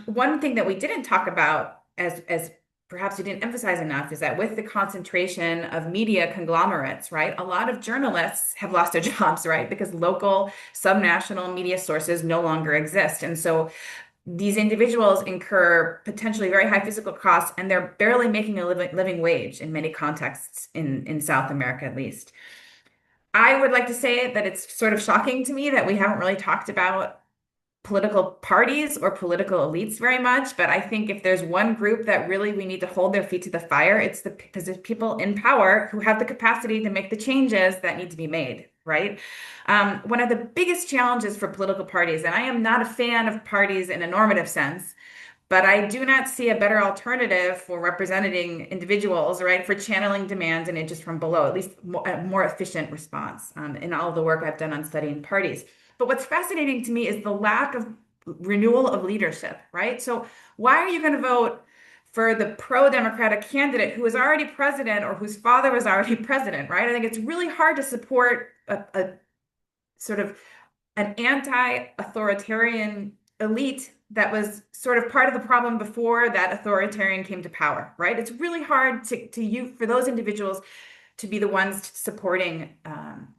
One thing that we didn't talk about, as perhaps we didn't emphasize enough, is that with the concentration of media conglomerates, right, a lot of journalists have lost their jobs, right, because local subnational media sources no longer exist. And so these individuals incur potentially very high physical costs, and they're barely making a living wage in many contexts in South America, at least. I would like to say that it's sort of shocking to me that we haven't really talked about political parties or political elites very much, but I think if there's one group that really we need to hold their feet to the fire, it's the people in power who have the capacity to make the changes that need to be made, right? One of the biggest challenges for political parties, and I am not a fan of parties in a normative sense, but I do not see a better alternative for representing individuals, right? For channeling demands and interest from below, at least a more efficient response in all the work I've done on studying parties. But what's fascinating to me is the lack of renewal of leadership, right? So why are you going to vote for the pro-democratic candidate who is already president or whose father was already president, right? I think it's really hard to support a sort of an anti-authoritarian elite that was sort of part of the problem before that authoritarian came to power, right? It's really hard for those individuals to be the ones supporting,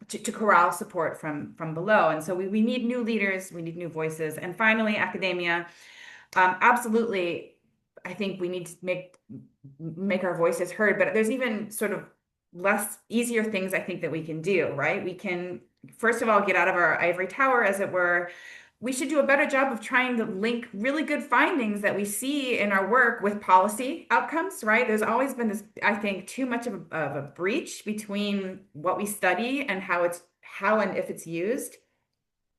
to corral support from below. And so we need new leaders, we need new voices. And finally, academia. Absolutely, I think we need to make our voices heard, but there's even sort of easier things I think that we can do, right? We can, first of all, get out of our ivory tower, as it were. We should do a better job of trying to link really good findings that we see in our work with policy outcomes, right? There's always been this, I think, too much of a breach between what we study and how and if it's used.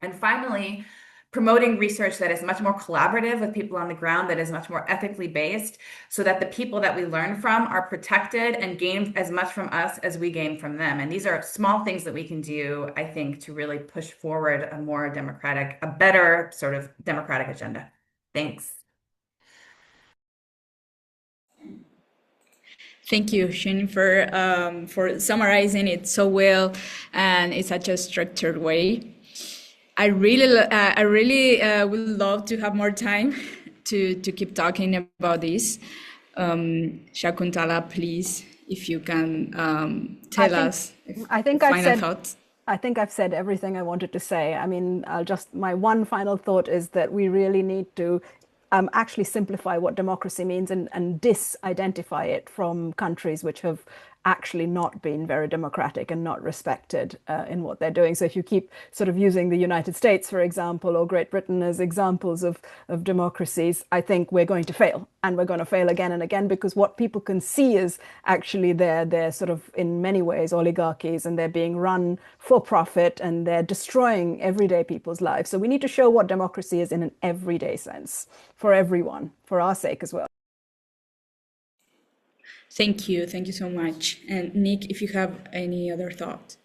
And finally, promoting research that is much more collaborative with people on the ground, that is much more ethically based, so that the people that we learn from are protected and gain as much from us as we gain from them. And these are small things that we can do, I think, to really push forward a better sort of democratic agenda. Thanks. Thank you, Jennifer, for summarizing it so well and in such a structured way. I really would love to have more time to keep talking about this. Shakuntala, please, if you can tell us final thoughts. I think I've said everything I wanted to say. I mean, my one final thought is that we really need to actually simplify what democracy means and disidentify it from countries which have actually not been very democratic and not respected in what they're doing. So if you keep sort of using the United States, for example, or Great Britain as examples of democracies, I think we're going to fail. And we're going to fail again and again, because what people can see is actually they're sort of in many ways oligarchies, and they're being run for profit, and they're destroying everyday people's lives. So we need to show what democracy is in an everyday sense for everyone, for our sake as well. Thank you so much. And Nick, if you have any other thoughts.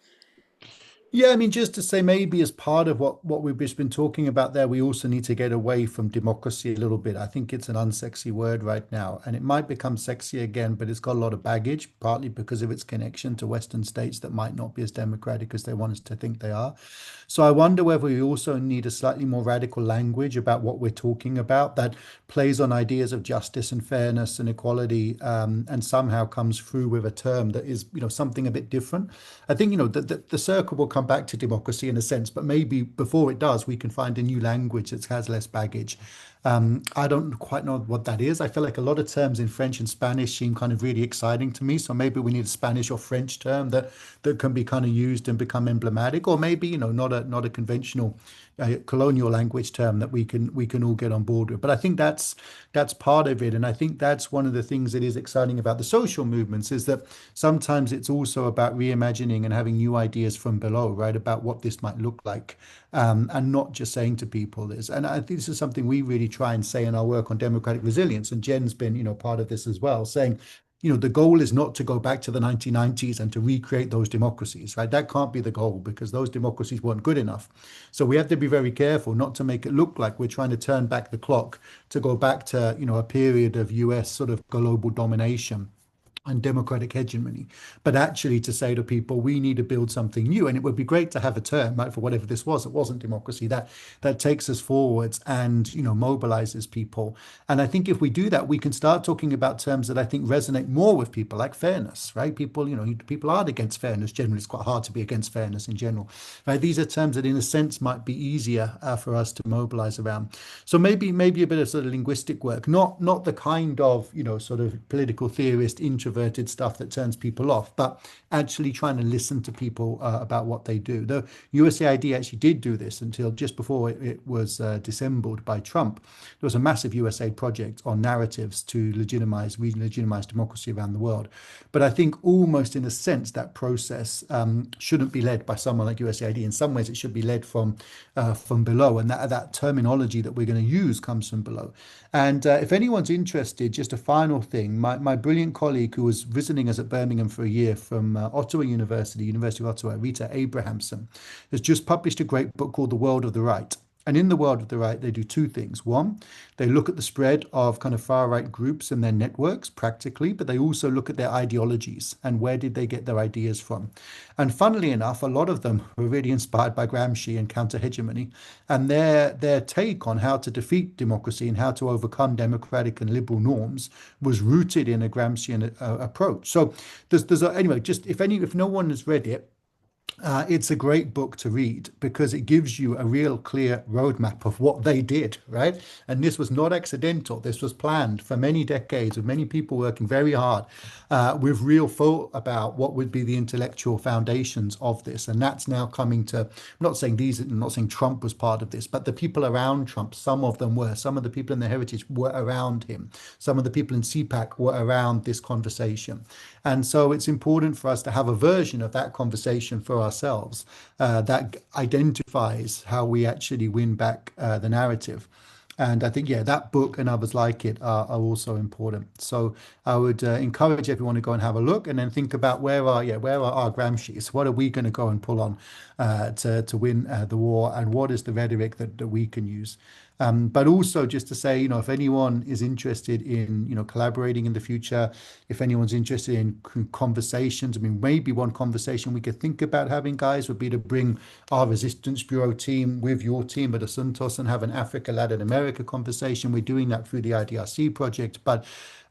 Yeah, I mean, just to say, maybe as part of what we've just been talking about there, we also need to get away from democracy a little bit. I think it's an unsexy word right now, and it might become sexy again, but it's got a lot of baggage, partly because of its connection to Western states that might not be as democratic as they want us to think they are. So I wonder whether we also need a slightly more radical language about what we're talking about that plays on ideas of justice and fairness and equality, and somehow comes through with a term that is, something a bit different. I think, the circle will come back to democracy in a sense, but maybe before it does, we can find a new language that has less baggage. I don't quite know what that is. I feel like a lot of terms in French and Spanish seem kind of really exciting to me. So maybe we need a Spanish or French term that can be kind of used and become emblematic, or maybe, not a conventional colonial language term that we can all get on board with. But I think that's part of it. And I think that's one of the things that is exciting about the social movements, is that sometimes it's also about reimagining and having new ideas from below, right, about what this might look like, and not just saying to people this. And I think this is something we really try and say in our work on democratic resilience. And Jen's been, part of this as well, saying, the goal is not to go back to the 1990s and to recreate those democracies, right? That can't be the goal because those democracies weren't good enough. So we have to be very careful not to make it look like we're trying to turn back the clock to go back to, a period of US sort of global domination and democratic hegemony, but actually to say to people, we need to build something new. And it would be great to have a term, right, for whatever this was. It wasn't democracy that takes us forwards and mobilizes people. And I think if we do that, we can start talking about terms that I think resonate more with people, like fairness, right? People, people aren't against fairness generally. It's quite hard to be against fairness in general, right? These are terms that, in a sense, might be easier for us to mobilize around. So maybe a bit of sort of linguistic work, not the kind of sort of political theorist introverted stuff that turns people off, but actually trying to listen to people about what they do. The USAID actually did do this until just before it was dissembled by Trump. There was a massive USAID project on narratives to re-legitimize democracy around the world. But I think almost in a sense that process shouldn't be led by someone like USAID. In some ways, it should be led from below, and that terminology that we're going to use comes from below. And if anyone's interested, just a final thing, my brilliant colleague who was visiting us at Birmingham for a year from Ottawa University of Ottawa, Rita Abrahamson, has just published a great book called The World of the Right. And in The World of the Right, they do two things. One, they look at the spread of kind of far-right groups and their networks practically, but they also look at their ideologies and where did they get their ideas from. And funnily enough, a lot of them were really inspired by Gramsci and counter-hegemony. And their take on how to defeat democracy and how to overcome democratic and liberal norms was rooted in a Gramscian approach. So anyway, just if no one has read it, it's a great book to read because it gives you a real clear roadmap of what they did, right? And this was not accidental. This was planned for many decades with many people working very hard with real thought about what would be the intellectual foundations of this. And that's now coming to, I'm not saying Trump was part of this, but the people around Trump, some of them were. Some of the people in the heritage were around him. Some of the people in CPAC were around this conversation. And so it's important for us to have a version of that conversation for ourselves that identifies how we actually win back the narrative. And I think, yeah, that book and others like it are also important. So I would encourage everyone to go and have a look and then think about where are our Gramsci's? What are we going to go and pull on to win the war? And what is the rhetoric that we can use? But also just to say, if anyone is interested in, collaborating in the future, if anyone's interested in conversations, I mean, maybe one conversation we could think about having, guys, would be to bring our Resistance Bureau team with your team at Asuntos and have an Africa, Latin America conversation. We're doing that through the IDRC project, but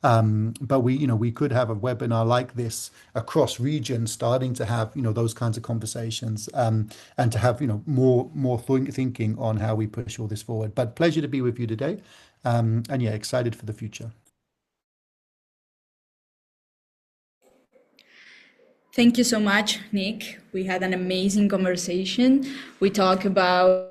we could have a webinar like this across regions, starting to have those kinds of conversations, and to have more thinking on how we push all this forward. But pleasure to be with you today, and yeah, excited for the future. Thank you so much, Nick. We had an amazing conversation. We talked about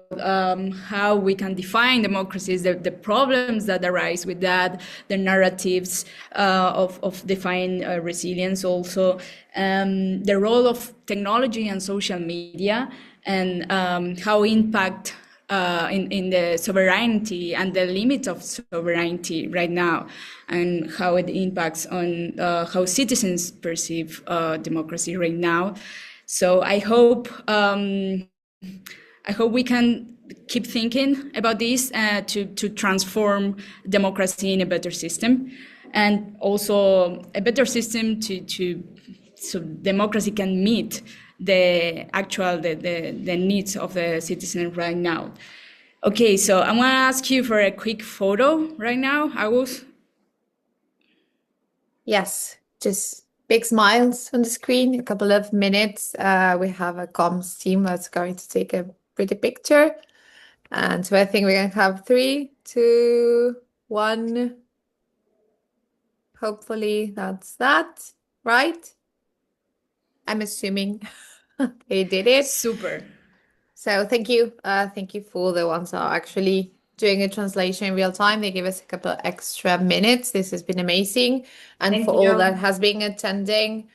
how we can define democracies, the problems that arise with that, the narratives of defining resilience also, the role of technology and social media, and how impact in the sovereignty and the limits of sovereignty right now, and how it impacts on how citizens perceive democracy right now. So I hope we can keep thinking about this to transform democracy in a better system, and also a better system so democracy can meet the needs of the citizen right now. Okay, so I'm gonna ask you for a quick photo right now, Agus. Yes, just big smiles on the screen. A couple of minutes. We have a comms team that's going to take a pretty picture. And so I think we're going to have 3, 2, 1. Hopefully that's that, right? I'm assuming they did it. Super. So thank you. Thank you for the ones that are actually doing a translation in real time. They give us a couple of extra minutes. This has been amazing. And Thank for you. all that has been attending,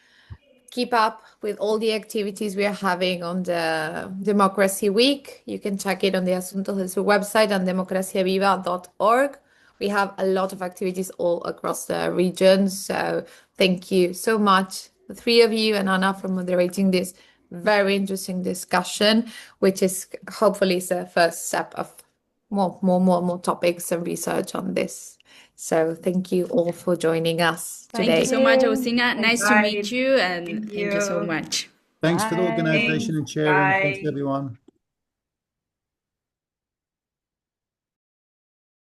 keep up with all the activities we are having on the Democracy Week. You can check it on the Asuntos del Sur website and democraciaviva.org. We have a lot of activities all across the region, so Thank you so much, the three of you and Anna, for moderating this very interesting discussion, which is hopefully the first step of more topics and research on this. So thank you all for joining us Thank you today. so much, Agustina. Nice to Bye. meet you, and Thank thank you so you. much. Thanks for the Bye. organization and sharing. Thanks, Bye. everyone.